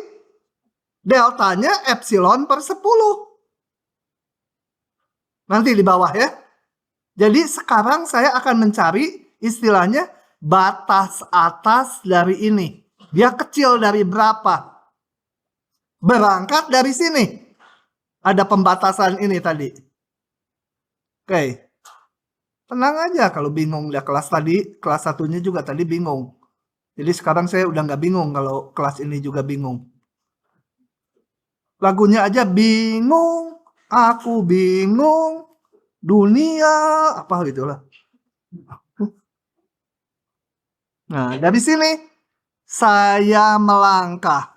deltanya epsilon per 10. Nanti di bawah ya. Jadi sekarang saya akan mencari istilahnya batas atas dari ini. Dia kecil dari berapa? Berangkat dari sini. Ada pembatasan ini tadi. Oke. Tenang aja kalau bingung. Ya kelas 1-nya juga tadi bingung. Jadi sekarang saya udah nggak bingung kalau kelas ini juga bingung. Lagunya aja bingung, aku bingung, dunia, apa gitulah. Nah, dari sini saya melangkah.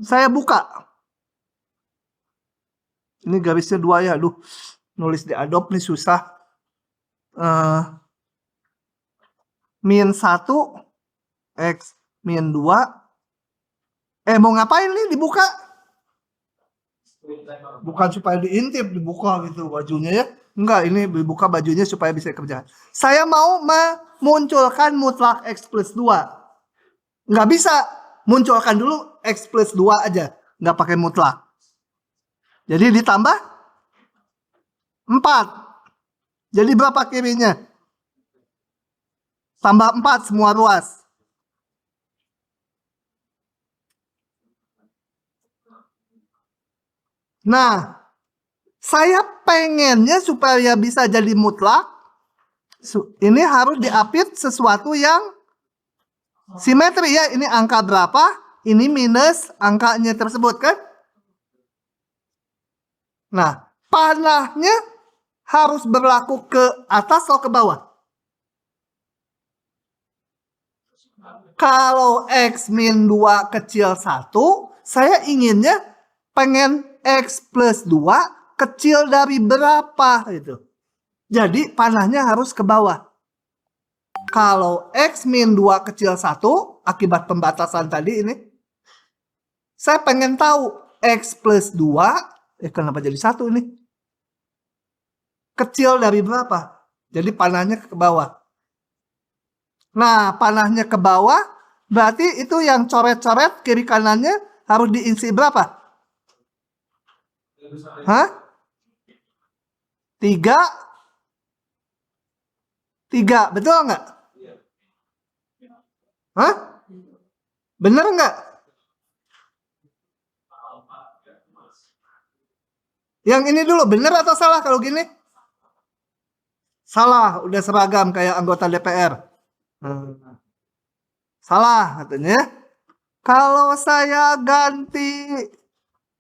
Saya buka. Ini garisnya 2 ya, aduh. Nulis di Adobe nih susah. Min 1, X min 2. Mau ngapain nih dibuka? Bukan supaya diintip, dibuka gitu bajunya ya. Enggak, ini dibuka bajunya supaya bisa kerja. Saya mau memunculkan mutlak X plus 2. Nggak bisa. Munculkan dulu X plus 2 aja. Nggak pakai mutlak. Jadi ditambah 4. Jadi berapa kirinya? Tambah 4 semua ruas. Nah, saya pengennya supaya bisa jadi mutlak, ini harus diapit sesuatu yang simetri ya. Ini angka berapa, ini minus angkanya tersebut kan. Nah, panahnya harus berlaku ke atas atau ke bawah? Kalau X min 2 kecil 1, saya inginnya pengen X plus 2 kecil dari berapa gitu. Jadi panahnya harus ke bawah. Kalau X min 2 kecil 1 akibat pembatasan tadi ini, saya pengen tahu X plus 2, kenapa jadi 1 ini? Kecil dari berapa? Jadi panahnya ke bawah. Nah, panahnya ke bawah, berarti itu yang coret-coret kiri kanannya harus diisi berapa? Hah? 3? 3, betul nggak? Hah? Bener nggak? Yang ini dulu, bener atau salah kalau gini? Salah, udah seragam kayak anggota DPR. Salah katanya. Kalau saya ganti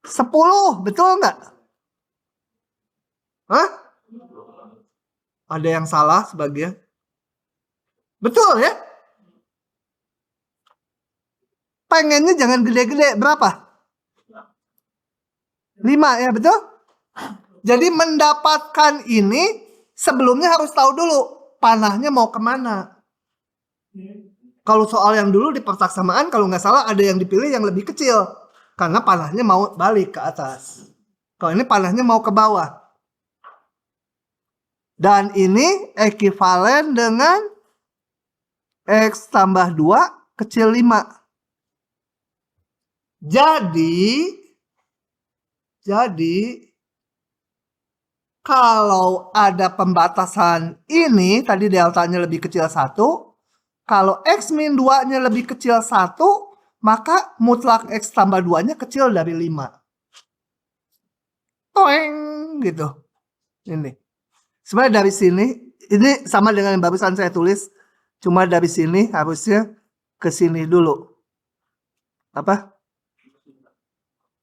10, betul nggak? Hah? Ada yang salah sebagian. Betul ya? Pengennya jangan gede-gede, berapa? 5 ya, betul? Jadi mendapatkan ini sebelumnya harus tahu dulu panahnya mau kemana. Kalau soal yang dulu di persamaan, kalau nggak salah ada yang dipilih yang lebih kecil. Karena panahnya mau balik ke atas. Kalau ini panahnya mau ke bawah. Dan ini ekivalen dengan X tambah 2 kecil 5. Jadi kalau ada pembatasan ini, tadi deltanya lebih kecil 1, Kalau X min 2-nya lebih kecil 1, maka mutlak X tambah 2-nya kecil dari 5. Toeng, gitu. Ini. Sebenarnya dari sini, ini sama dengan yang barusan saya tulis. Cuma dari sini harusnya ke sini dulu. Apa?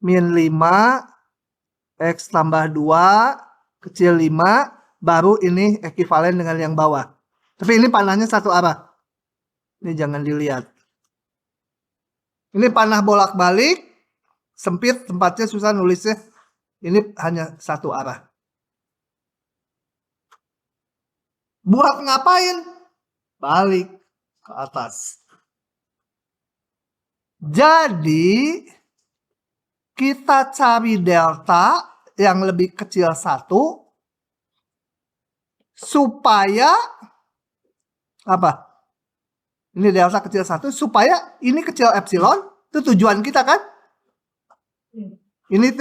Min 5, X tambah 2, kecil 5, baru ini ekivalen dengan yang bawah. Tapi ini panahnya satu arah. Ini jangan dilihat. Ini panah bolak-balik, sempit, tempatnya susah nulisnya. Ini hanya satu arah. Buat ngapain? Balik ke atas. Jadi, kita cari delta yang lebih kecil 1, supaya, apa? Ini delta kecil 1, supaya ini kecil epsilon, itu tujuan kita kan? Ini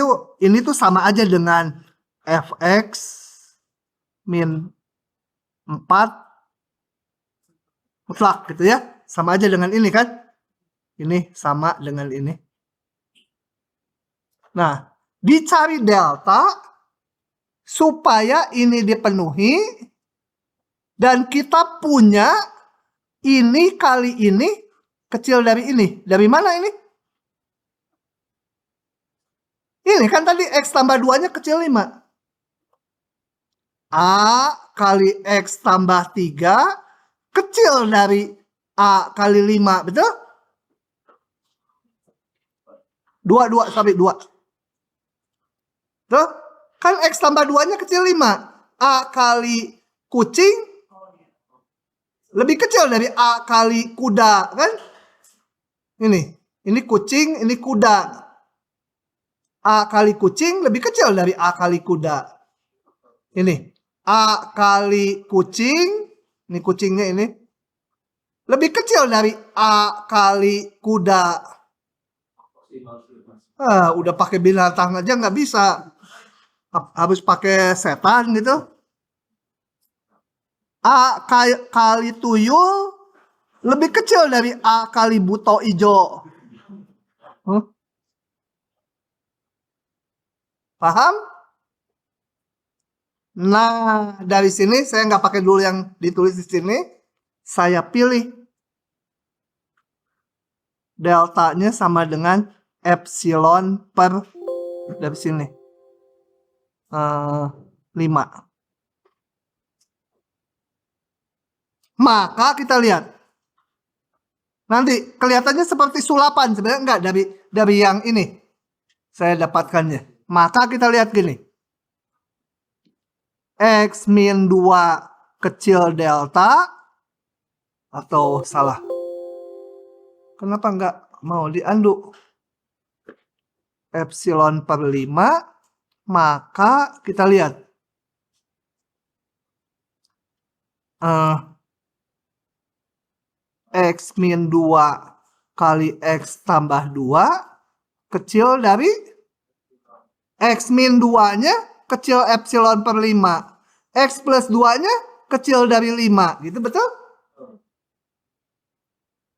tuh sama aja dengan fx min 4 mutlak gitu ya. Sama aja dengan ini kan? Ini sama dengan ini. Nah, dicari delta supaya ini dipenuhi dan kita punya ini kali ini kecil dari ini. Dari mana ini? Ini kan tadi X tambah 2-nya kecil 5. A kali X tambah 3 kecil dari A kali 5, betul? 2. Tuh, kan X tambah 2-nya kecil 5. A kali kucing lebih kecil dari A kali kuda, kan? Ini kucing, ini kuda. A kali kucing lebih kecil dari A kali kuda. Ini A kali kucing, ini kucingnya ini, lebih kecil dari A kali kuda. Udah pakai binatang aja nggak bisa. Harus pakai setan gitu. A kali tuyul lebih kecil dari A kali buto ijo. Paham? Nah, dari sini saya nggak pakai dulu yang ditulis di sini. Saya pilih deltanya sama dengan epsilon per, dari sini 5. Maka kita lihat. Nanti kelihatannya seperti sulapan, sebenarnya enggak, dari yang ini saya dapatkannya. Maka kita lihat gini. X min 2 kecil delta, atau salah. Kenapa enggak mau diundo? Epsilon per 5, maka kita lihat. X min 2 kali X tambah 2 kecil dari X min 2-nya kecil epsilon per 5. X plus 2-nya kecil dari 5. Gitu betul?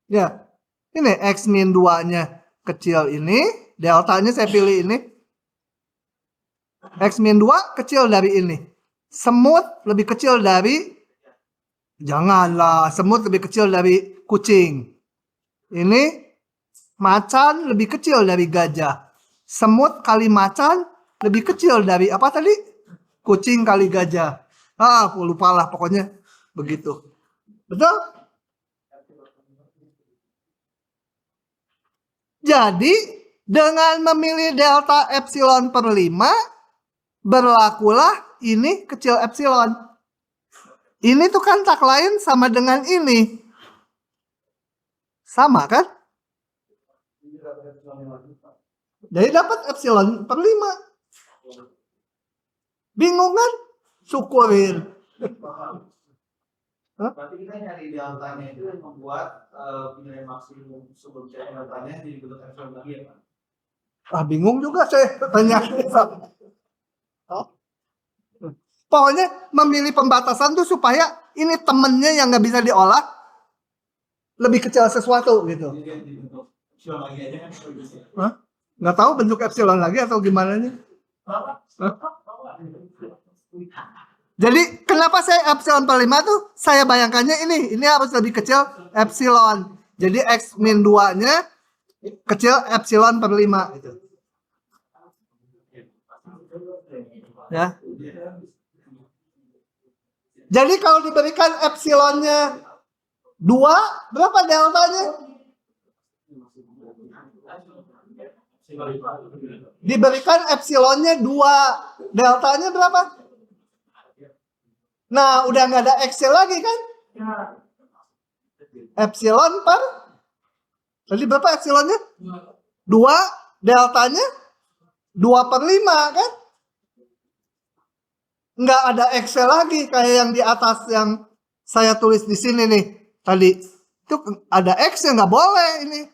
Ya. Ini X min 2-nya kecil ini. Deltanya saya pilih ini. X min 2 kecil dari ini. Semut lebih kecil dari, janganlah, semut lebih kecil dari kucing. Ini macan lebih kecil dari gajah. Semut kali macan lebih kecil dari apa tadi? Kucing kali gajah. Lupalah, pokoknya begitu. Betul? Jadi, dengan memilih delta epsilon per 5, berlakulah ini kecil epsilon. Ini tuh kan tak lain sama dengan ini. Sama kan? Jadi dapat epsilon per 5. Bingung kan? Syukurin. Berarti kita nyari deltanya itu yang membuat nilai maksimum sebelum cari deltanya jadi bentuk epsilon lagi ya Pak? Bingung juga saya tanya. Pokoknya memilih pembatasan tuh supaya ini temennya yang nggak bisa diolah lebih kecil sesuatu gitu. Jadi dibentuk epsilon lagi aja kan bisa. Hah? Nggak tahu bentuk epsilon lagi atau gimana nih. Hah? Jadi kenapa saya epsilon per 5 tuh saya bayangkannya ini harus lebih kecil epsilon. Jadi X min 2 nya kecil epsilon per 5 gitu. Ya. Jadi kalau diberikan epsilonnya 2, berapa deltanya? Diberikan epsilonnya 2, deltanya berapa? Nah, udah nggak ada Excel lagi kan? Epsilon per, jadi berapa epsilonnya? 2, deltanya 2 per 5 kan? Nggak ada Excel lagi kayak yang di atas yang saya tulis di sini nih tadi. Itu ada X yang nggak boleh ini.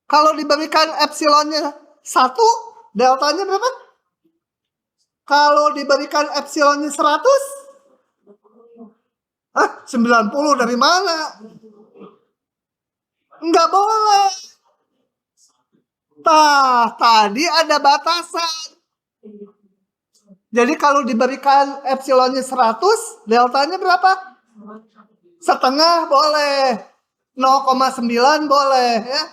Kalau diberikan epsilonnya 1, deltanya berapa? Kalau diberikan epsilonnya 100, 90 dari mana? Nggak boleh. Tadi ada batasan. Jadi kalau diberikan epsilonnya 100, deltanya berapa? Setengah boleh. 0,9 boleh ya.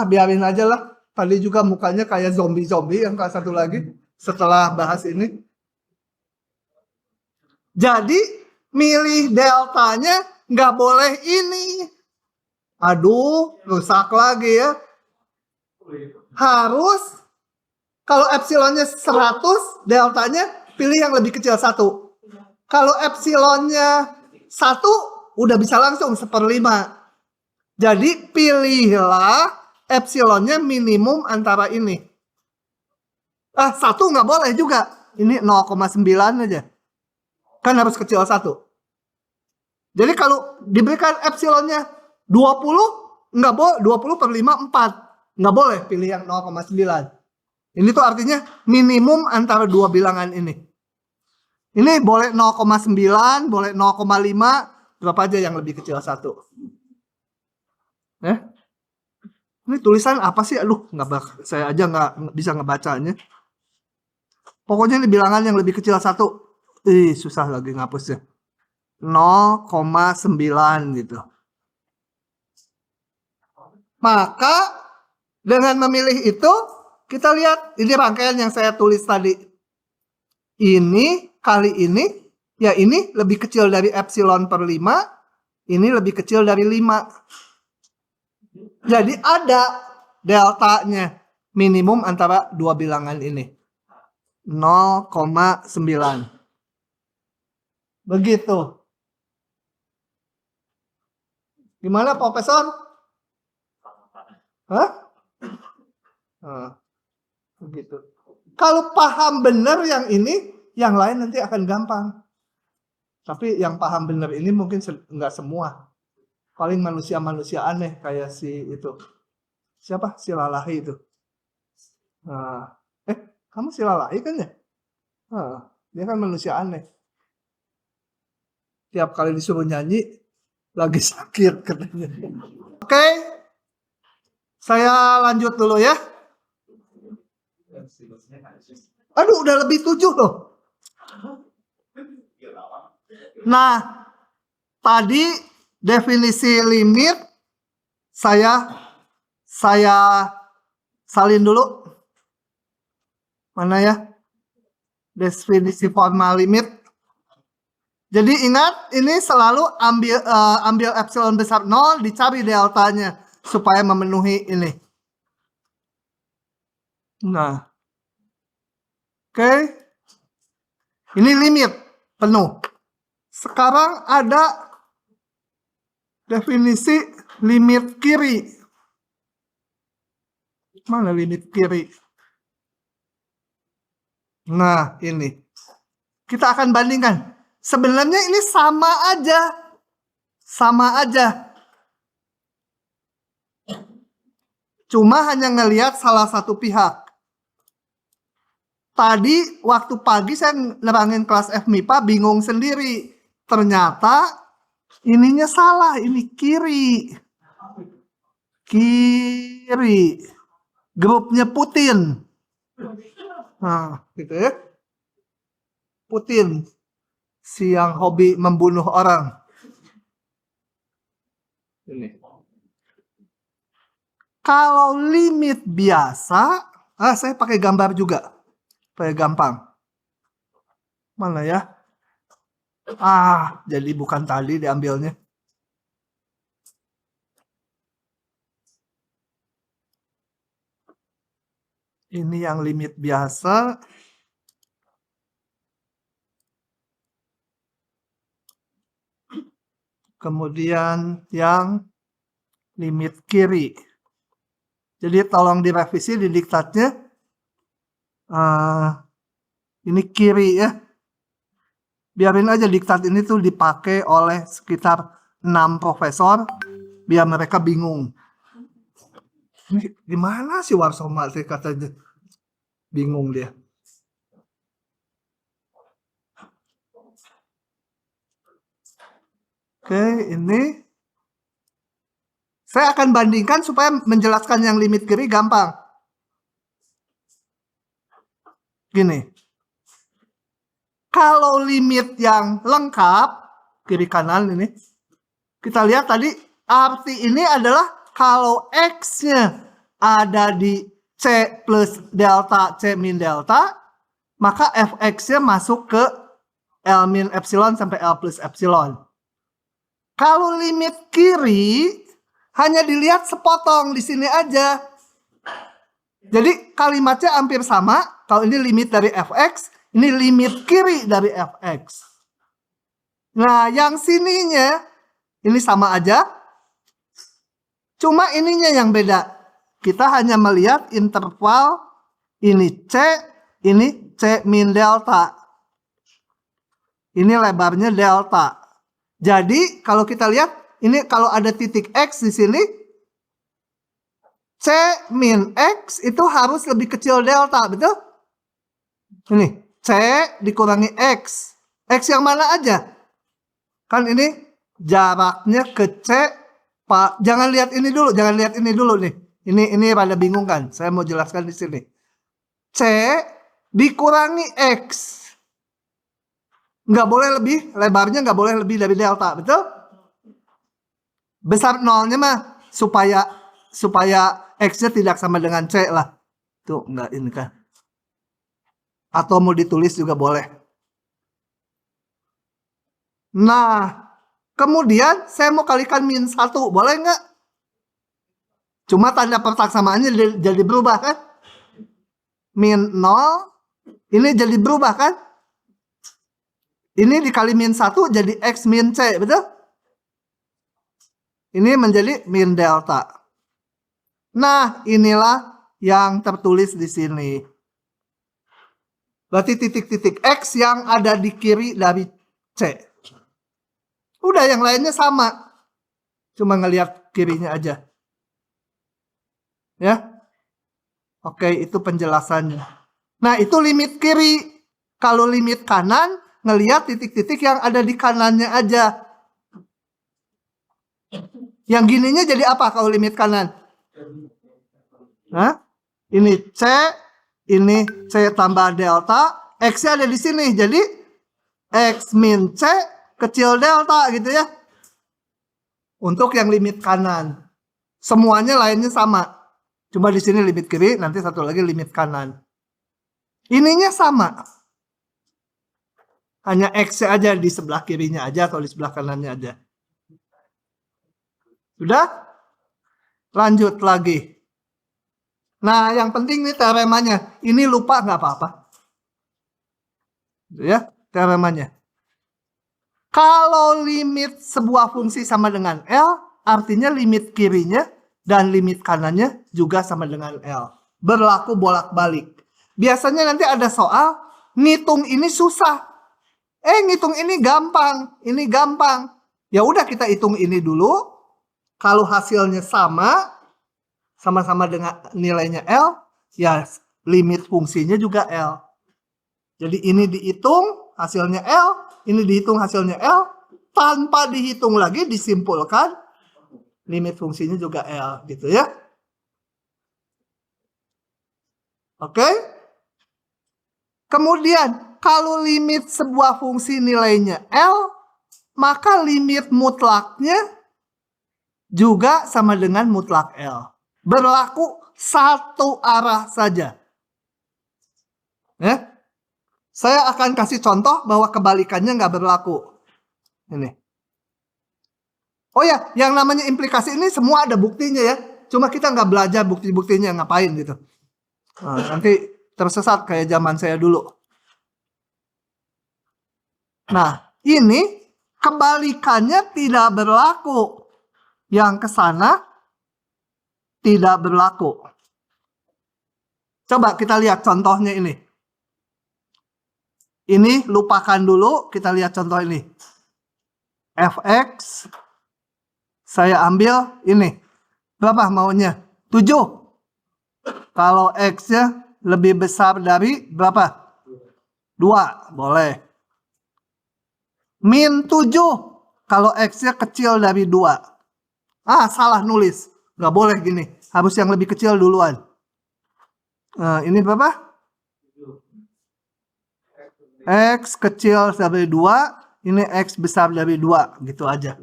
Biarin aja lah. Tadi juga mukanya kayak zombie-zombie yang kelas 1 lagi setelah bahas ini. Jadi milih deltanya nggak boleh ini. Aduh, rusak lagi ya. Harus kalau epsilonnya 100, deltanya pilih yang lebih kecil 1. Kalau epsilonnya 1, udah bisa langsung 1/5. Jadi pilihlah epsilonnya minimum antara ini. 1 nggak boleh juga. Ini 0,9 aja. Kan harus kecil 1. Jadi kalau diberikan epsilonnya 20, nggak boleh. 20 per 5, 4. Nggak boleh pilih yang 0,9. Ini tuh artinya minimum antara dua bilangan ini. Ini boleh 0,9, boleh 0,5, berapa aja yang lebih kecil 1. Ini tulisan apa sih? Aduh, saya aja nggak bisa ngebacanya. Pokoknya ini bilangan yang lebih kecil 1. Susah lagi ngapusnya. 0,9 gitu. Maka dengan memilih itu, kita lihat ini rangkaian yang saya tulis tadi. Ini kali ini, ya ini lebih kecil dari epsilon per 5, ini lebih kecil dari 5. Jadi ada deltanya minimum antara dua bilangan ini. 0,9. Begitu. Gimana, Profesor? Begitu. Kalau paham benar yang ini, yang lain nanti akan gampang. Tapi yang paham benar ini mungkin nggak semua. Paling manusia-manusia aneh kayak si itu. Siapa? Si Lalahi itu. Kamu si Lalahi kan ya? Dia kan manusia aneh. Tiap kali disuruh nyanyi, lagi sakit katanya. Oke. Saya lanjut dulu ya. Aduh, udah lebih 7 loh. Nah, tadi definisi limit saya salin dulu. Mana ya? Definisi formal limit. Jadi ingat, ini selalu ambil epsilon besar 0, dicari deltanya supaya memenuhi ini. Nah, oke. Ini limit penuh. Sekarang ada definisi limit kiri. Mana limit kiri? Nah, ini. Kita akan bandingkan. Sebenarnya ini sama aja. Sama aja. Cuma hanya ngelihat salah satu pihak. tadi waktu pagi saya nerangin kelas FMIPA bingung sendiri. Ternyata ininya salah, ini kiri. Kiri. Grupnya Putin. Nah, gitu ya. Putin. Si yang hobi membunuh orang. Ini. Kalau limit biasa, saya pakai gambar juga. Supaya gampang. Mana ya? Jadi bukan tadi diambilnya. Ini yang limit biasa. Kemudian yang limit kiri. Jadi tolong direvisi di diktatnya. Ini kiri ya. Biarin aja diktat ini tuh dipakai oleh sekitar 6 profesor. Biar mereka bingung. Ini gimana sih Warsoma sih katanya. Bingung dia. Oke, ini. Saya akan bandingkan supaya menjelaskan yang limit kiri gampang. Gini. Kalau limit yang lengkap, kiri kanan ini, kita lihat tadi arti ini adalah kalau X-nya ada di C plus delta, C min delta, maka Fx-nya masuk ke L min epsilon sampai L plus epsilon. Kalau limit kiri, hanya dilihat sepotong di sini aja. Jadi kalimatnya hampir sama. Kalau ini limit dari Fx, ini limit kiri dari Fx. Nah, yang sininya ini sama aja. Cuma ininya yang beda. Kita hanya melihat interval ini C, ini C min delta. Ini lebarnya delta. Jadi kalau kita lihat ini kalau ada titik X di sini, C min X itu harus lebih kecil delta, betul? Ini C dikurangi X. X yang mana aja? Kan ini jaraknya ke C. Pak, jangan lihat ini dulu, jangan lihat ini dulu nih. Ini pada bingung kan? Saya mau jelaskan di sini. C dikurangi X. Nggak boleh lebih, lebarnya nggak boleh lebih dari delta, betul? Besar nolnya mah supaya X-nya tidak sama dengan C lah. Tuh, nggak ini kan. Atau mau ditulis juga boleh. Nah, kemudian saya mau kalikan min 1, boleh nggak? Cuma tanda persaksamaannya jadi berubah kan? Min 0, ini jadi berubah kan? Ini dikali min 1 jadi X min C, betul? Ini menjadi min delta. Nah, inilah yang tertulis di sini. Berarti titik-titik X yang ada di kiri dari C. Udah, yang lainnya sama. Cuma ngelihat kirinya aja. Ya. Oke, itu penjelasannya. Nah, itu limit kiri. Kalau limit kanan, ngelihat titik-titik yang ada di kanannya aja. Yang gininya jadi apa kalau limit kanan? Hah? Ini C, ini C tambah delta, X-nya ada di sini. Jadi X min C kecil delta gitu ya. Untuk yang limit kanan. Semuanya lainnya sama. Cuma di sini limit kiri, nanti satu lagi limit kanan. Ininya sama. Hanya X-nya aja di sebelah kirinya aja atau di sebelah kanannya aja. Sudah? Lanjut lagi. Nah, yang penting nih teoremanya. Ini lupa nggak apa-apa. Ya, teoremanya. Kalau limit sebuah fungsi sama dengan L, artinya limit kirinya dan limit kanannya juga sama dengan L. Berlaku bolak-balik. Biasanya nanti ada soal, ngitung ini susah. Ngitung ini gampang. Ini gampang. Ya udah kita hitung ini dulu. Kalau hasilnya sama-sama dengan nilainya L, ya limit fungsinya juga L. Jadi ini dihitung hasilnya L, ini dihitung hasilnya L, tanpa dihitung lagi disimpulkan limit fungsinya juga L gitu ya. Oke. Kemudian kalau limit sebuah fungsi nilainya L, maka limit mutlaknya juga sama dengan mutlak L. Berlaku satu arah saja. Ya. Saya akan kasih contoh bahwa kebalikannya nggak berlaku. Ini. Oh ya, yang namanya implikasi ini semua ada buktinya ya. Cuma kita nggak belajar bukti-buktinya ngapain gitu. Nah, nanti tersesat kayak zaman saya dulu. Nah, ini kebalikannya tidak berlaku. Yang ke sana tidak berlaku. Coba kita lihat contohnya ini. Ini lupakan dulu, kita lihat contoh ini. Fx, saya ambil ini. Berapa maunya? 7. Kalau x-nya lebih besar dari berapa? 2, boleh. Min 7, kalau x-nya kecil dari 2. Ah, salah nulis. Nggak boleh gini. Harus yang lebih kecil duluan. Nah, ini berapa? X kecil dari 2. Ini X besar dari 2. Gitu aja.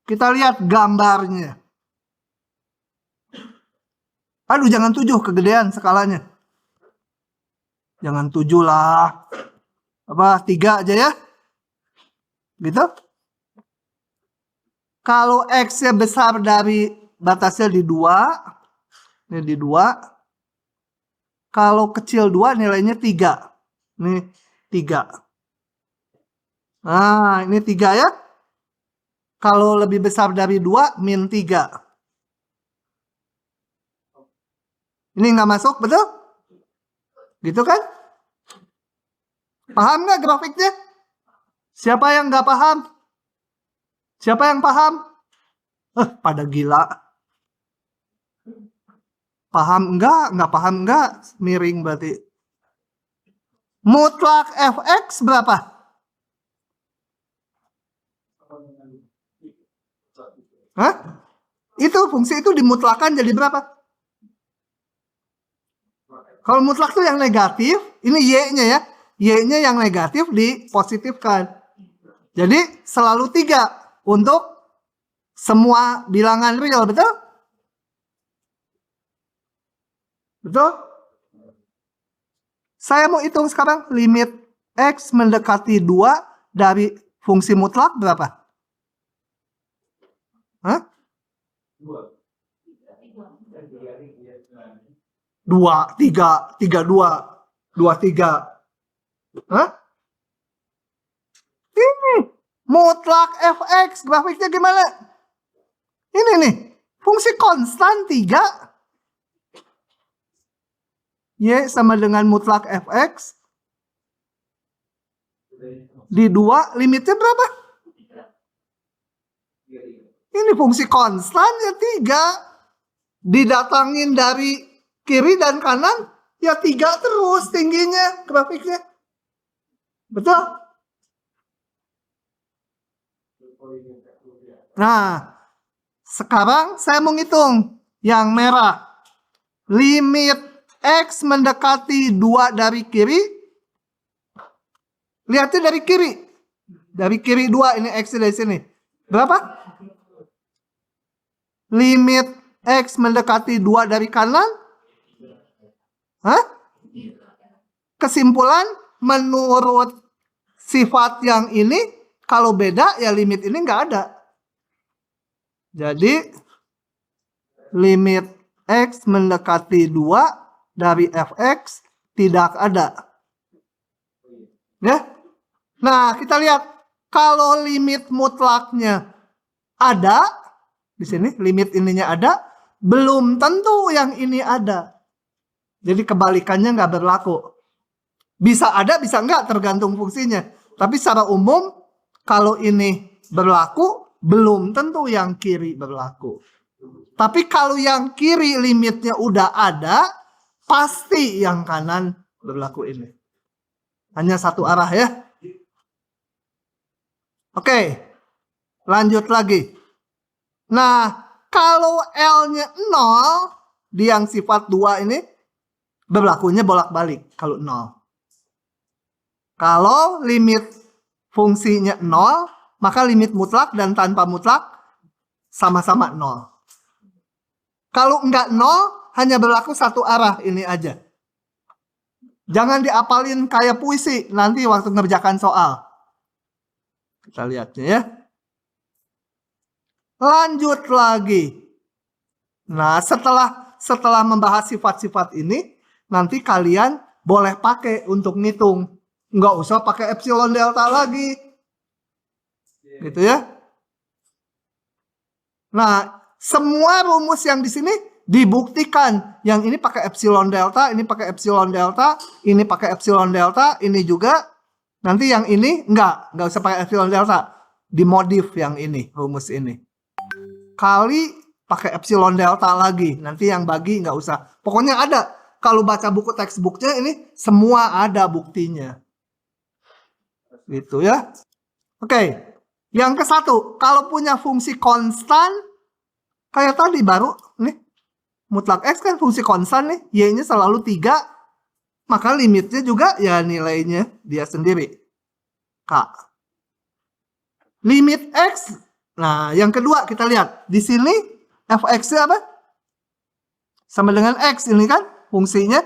Kita lihat gambarnya. Aduh, jangan 7. Kegedean skalanya. Jangan 7 lah. Apa? 3 aja ya. Gitu. Kalau X-nya besar dari batasnya di 2. Ini di 2. Kalau kecil 2 nilainya 3. Ini 3. Nah, ini 3 ya. Kalau lebih besar dari 2, min 3. Ini nggak masuk, betul? Gitu kan? Paham nggak grafiknya? Siapa yang nggak paham? Siapa yang paham? Pada gila. Paham enggak? Nggak paham enggak? Miring berarti. Mutlak fx berapa? Hah? Itu fungsi itu dimutlakan jadi berapa? Kalau mutlak itu yang negatif, ini y-nya ya. Y-nya yang negatif dipositifkan. Jadi selalu 3 untuk semua bilangan real, betul? Betul? Saya mau hitung sekarang limit x mendekati 2 dari fungsi mutlak berapa? Hah? 2, 3, 3, 2, 2, 3. Hah? Ini mutlak fx, grafiknya gimana? Ini nih, fungsi konstan 3. Y sama dengan mutlak fx. Di 2, limitnya berapa? Ini fungsi konstan ya 3. Didatangin dari kiri dan kanan, ya 3 terus tingginya grafiknya. Betul? Nah, sekarang saya mau ngitung yang merah. Limit x mendekati 2 dari kiri. Lihatnya dari kiri. Dari kiri 2, ini x dari sini. Berapa? Limit x mendekati 2 dari kanan. Hah? Kesimpulan, menurut sifat yang ini, kalau beda ya limit ini nggak ada. Jadi, limit x mendekati 2 dari fx tidak ada. Ya? Nah, kita lihat. Kalau limit mutlaknya ada, di sini limit ininya ada, belum tentu yang ini ada. Jadi kebalikannya nggak berlaku. Bisa ada, bisa nggak, tergantung fungsinya. Tapi secara umum, kalau ini berlaku, belum tentu yang kiri berlaku. Tapi kalau yang kiri limitnya udah ada, pasti yang kanan berlaku ini. Hanya satu arah ya. Oke, lanjut lagi. Nah, kalau L-nya 0, di yang sifat 2 ini berlakunya bolak-balik kalau 0. Kalau limit fungsinya 0, maka limit mutlak dan tanpa mutlak sama-sama 0. Kalau enggak 0, hanya berlaku satu arah ini aja. Jangan diapalin kayak puisi nanti waktu ngerjakan soal. Kita lihatnya ya. Lanjut lagi. Nah, setelah membahas sifat-sifat ini, nanti kalian boleh pakai untuk ngitung. Nggak usah pakai epsilon delta lagi. Gitu ya. Nah, semua rumus yang di sini dibuktikan. Yang ini pakai epsilon delta, ini pakai epsilon delta, ini pakai epsilon delta, ini juga. Nanti yang ini nggak usah pakai epsilon delta. Dimodif yang ini, rumus ini. Kali pakai epsilon delta lagi. Nanti yang bagi nggak usah. Pokoknya ada. Kalau baca buku textbooknya ini semua ada buktinya. Gitu ya. Oke. Yang ke-1. Kalau punya fungsi konstan. Kayak tadi baru. Nih. Mutlak X kan fungsi konstan nih. Y-nya selalu 3. Maka limitnya juga ya nilainya dia sendiri. K. Limit X. Nah, yang kedua kita lihat. Di sini fx-nya apa? Sama dengan X ini kan fungsinya.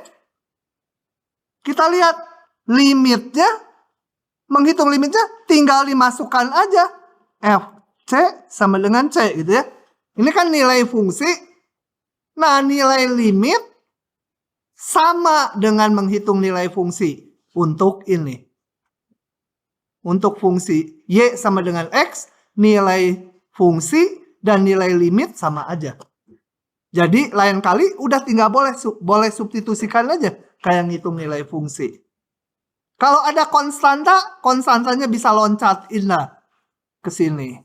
Kita lihat limitnya. Menghitung limitnya tinggal dimasukkan aja. Fc sama dengan C gitu ya. Ini kan nilai fungsi. Nah, nilai limit sama dengan menghitung nilai fungsi untuk ini. Untuk fungsi Y sama dengan X, nilai fungsi dan nilai limit sama aja. Jadi lain kali udah tinggal boleh substitusikan aja kayak ngitung nilai fungsi. Kalau ada konstanta, konstantanya bisa loncat indah ke sini.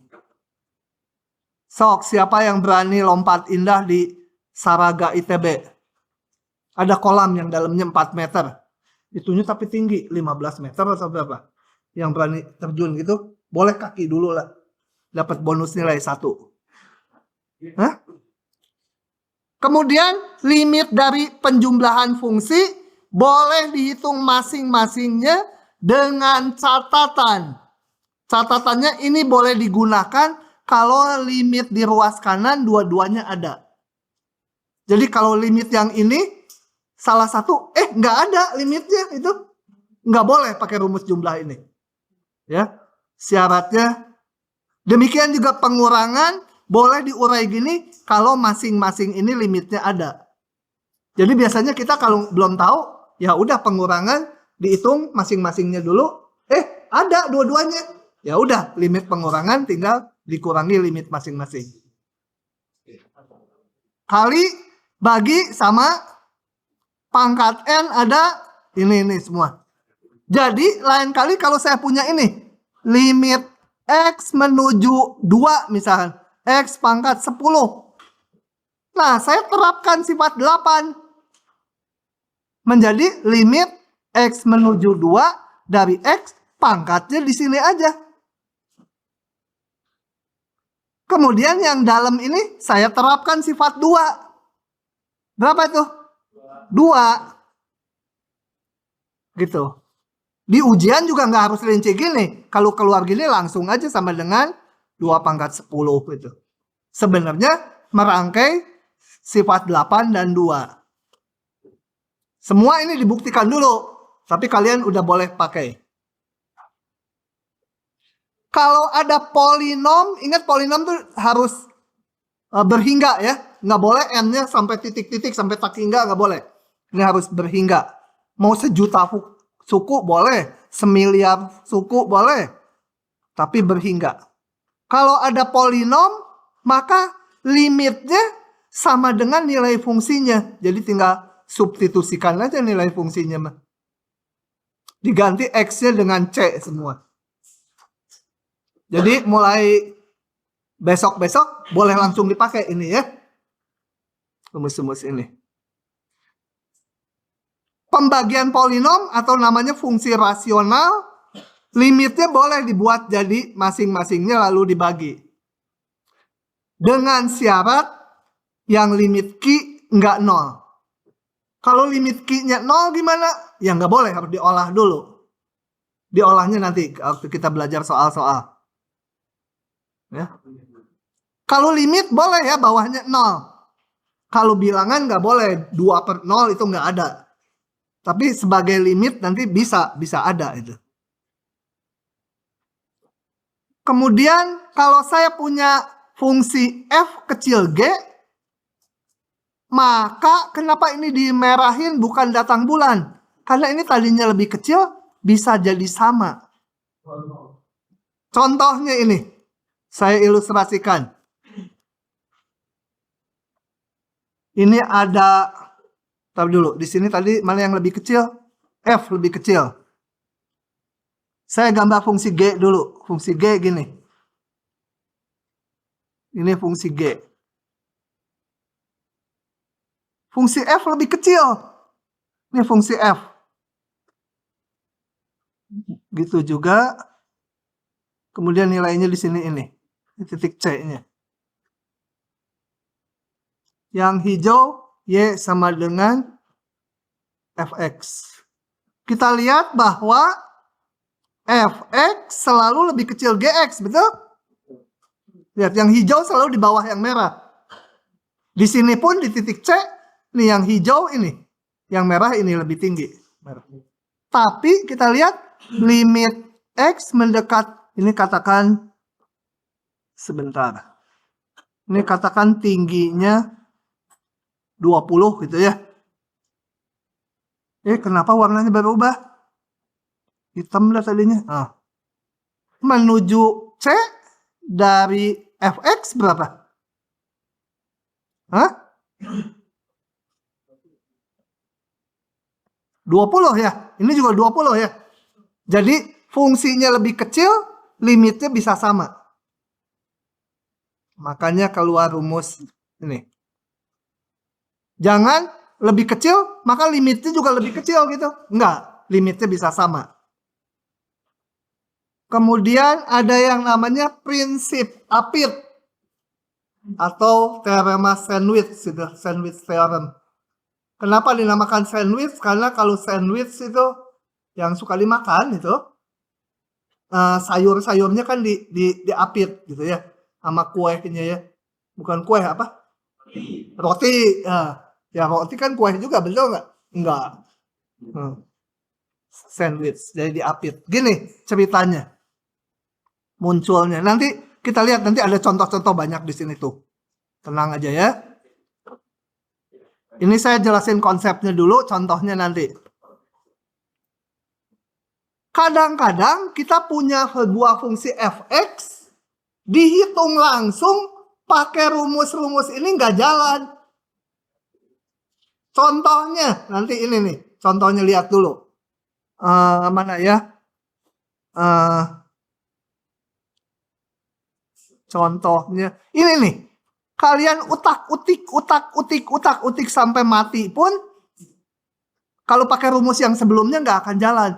Sok, siapa yang berani lompat indah di Saraga ITB? Ada kolam yang dalamnya 4 meter. Itunya tapi tinggi, 15 meter atau berapa? Yang berani terjun gitu, boleh kaki dulu lah. Dapat bonus nilai 1. Hah? Kemudian limit dari penjumlahan fungsi boleh dihitung masing-masingnya dengan catatan. Catatannya ini boleh digunakan kalau limit di ruas kanan dua-duanya ada. Jadi kalau limit yang ini salah satu nggak ada limitnya, itu nggak boleh pakai rumus jumlah ini. Ya, syaratnya. Demikian juga pengurangan boleh diurai gini kalau masing-masing ini limitnya ada. Jadi biasanya kita kalau belum tahu, ya udah pengurangan dihitung masing-masingnya dulu. Ada dua-duanya. Ya udah, limit pengurangan tinggal dikurangi limit masing-masing. Kali bagi sama pangkat N ada ini semua. Jadi lain kali kalau saya punya ini, limit X menuju 2 misalkan, X pangkat 10. Nah, saya terapkan sifat 8. Menjadi limit X menuju 2 dari X pangkatnya di sini aja. Kemudian yang dalam ini saya terapkan sifat 2. Berapa itu? 2. Gitu. Di ujian juga nggak harus rinci gini. Kalau keluar gini langsung aja sama dengan 2 pangkat 10 itu. Sebenarnya merangkai sifat 8 dan 2. Semua ini dibuktikan dulu. Tapi kalian udah boleh pakai. Kalau ada polinom, ingat polinom tuh harus berhingga ya. Nggak boleh n-nya sampai titik-titik, sampai tak hingga, nggak boleh. Ini harus berhingga. Mau sejuta suku boleh, semiliar suku boleh. Tapi berhingga. Kalau ada polinom, maka limitnya sama dengan nilai fungsinya. Jadi tinggal substitusikan aja nilai fungsinya. Diganti X-nya dengan C semua. Jadi mulai besok-besok boleh langsung dipakai ini ya. Rumus-rumus ini. pembagian polinom atau namanya fungsi rasional, limitnya boleh dibuat jadi masing-masingnya lalu dibagi. Dengan syarat yang limit Q nggak 0. Kalau limit Q-nya 0 gimana? Ya nggak boleh, harus diolah dulu. Diolahnya nanti waktu kita belajar soal-soal. Ya. Kalau limit boleh ya, bawahnya 0. Kalau bilangan nggak boleh, 2/0 itu nggak ada. Tapi sebagai limit nanti bisa ada itu. Kemudian kalau saya punya fungsi f kecil g, maka kenapa ini dimerahin bukan datang bulan? Karena ini tadinya lebih kecil, bisa jadi sama. Contohnya ini, saya ilustrasikan. Ini ada, tar dulu, di sini tadi mana yang lebih kecil? F lebih kecil. Saya gambar fungsi G dulu. Fungsi G gini. Ini fungsi G. Fungsi F lebih kecil. Ini fungsi F. Gitu juga. Kemudian nilainya di sini ini. Titik C-nya. Yang hijau, Y sama dengan Fx. Kita lihat bahwa Fx selalu lebih kecil Gx, betul? Lihat, yang hijau selalu di bawah yang merah. Di sini pun di titik C, nih yang hijau ini. Yang merah ini lebih tinggi. Tapi kita lihat limit X mendekat, ini katakan, sebentar. Ini katakan tingginya 20 gitu ya. Kenapa warnanya berubah? Hitam lah tadinya. Menuju C dari Fx berapa? Hah? 20 ya. Ini juga 20 ya. Jadi fungsinya lebih kecil, limitnya bisa sama. Makanya keluar rumus ini. Jangan lebih kecil, maka limitnya juga lebih kecil gitu. Enggak, limitnya bisa sama. Kemudian ada yang namanya prinsip Apit atau teorema sandwich, gitu, sandwich theorem. Kenapa dinamakan sandwich? Karena kalau sandwich itu yang suka dimakan itu sayur-sayurnya kan diapit gitu ya, sama kuehnya ya. Bukan kue apa? Roti. Ya roti kan kue juga, betul nggak? Enggak. Sandwich, jadi diapit. Gini ceritanya. Munculnya. Nanti kita lihat, nanti ada contoh-contoh banyak di sini tuh. Tenang aja ya. Ini saya jelasin konsepnya dulu, contohnya nanti. Kadang-kadang kita punya sebuah fungsi fx, dihitung langsung pakai rumus-rumus ini nggak jalan. Contohnya, nanti ini nih, contohnya lihat dulu. Mana ya? Contohnya, ini nih. Kalian utak-utik sampai mati pun, kalau pakai rumus yang sebelumnya nggak akan jalan.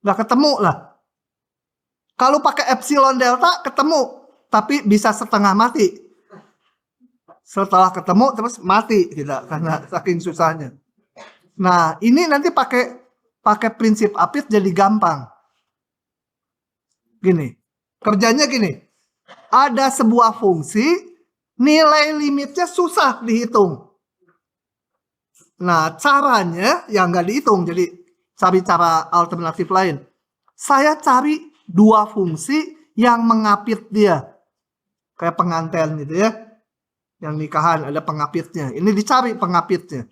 Nggak ketemu lah. Kalau pakai epsilon delta, ketemu. Tapi bisa setengah mati. Setelah ketemu, terus mati. Tidak, karena saking susahnya. Nah, ini nanti pakai prinsip Apit jadi gampang. Gini. Kerjanya gini. Ada sebuah fungsi, nilai limitnya susah dihitung. Nah, caranya yang nggak dihitung, jadi cari cara alternatif lain. Saya cari dua fungsi yang mengapit dia. Kayak pengantin gitu ya. Yang nikahan ada pengapitnya. Ini dicari pengapitnya.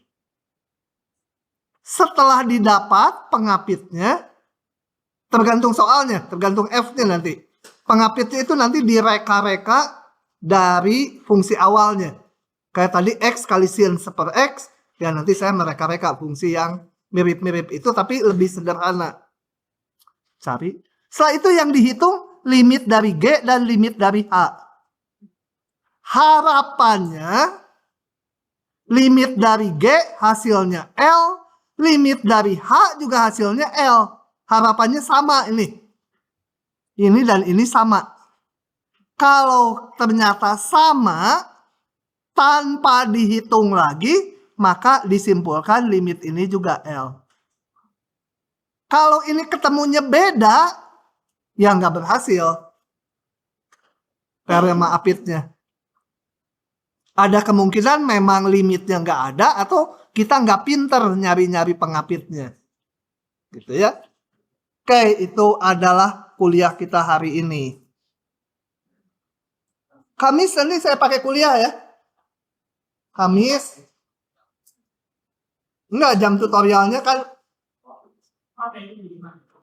Setelah didapat pengapitnya, tergantung soalnya, tergantung F-nya nanti. Pengapitnya itu nanti direka-reka dari fungsi awalnya. Kayak tadi X kali sin per X, ya nanti saya mereka-reka fungsi yang mirip-mirip itu tapi lebih sederhana. Cari. Setelah itu yang dihitung limit dari G dan limit dari H. Harapannya limit dari G hasilnya L, limit dari H juga hasilnya L. Harapannya sama ini. Ini dan ini sama. Kalau ternyata sama, tanpa dihitung lagi, maka disimpulkan limit ini juga L. Kalau ini ketemunya beda, ya nggak berhasil. Teorema Apitnya. Ada kemungkinan memang limitnya nggak ada, atau kita nggak pinter nyari-nyari pengapitnya. Gitu ya. Oke, itu adalah kuliah kita hari ini. Kamis nanti saya pakai kuliah ya. Kamis. Enggak, jam tutorialnya kan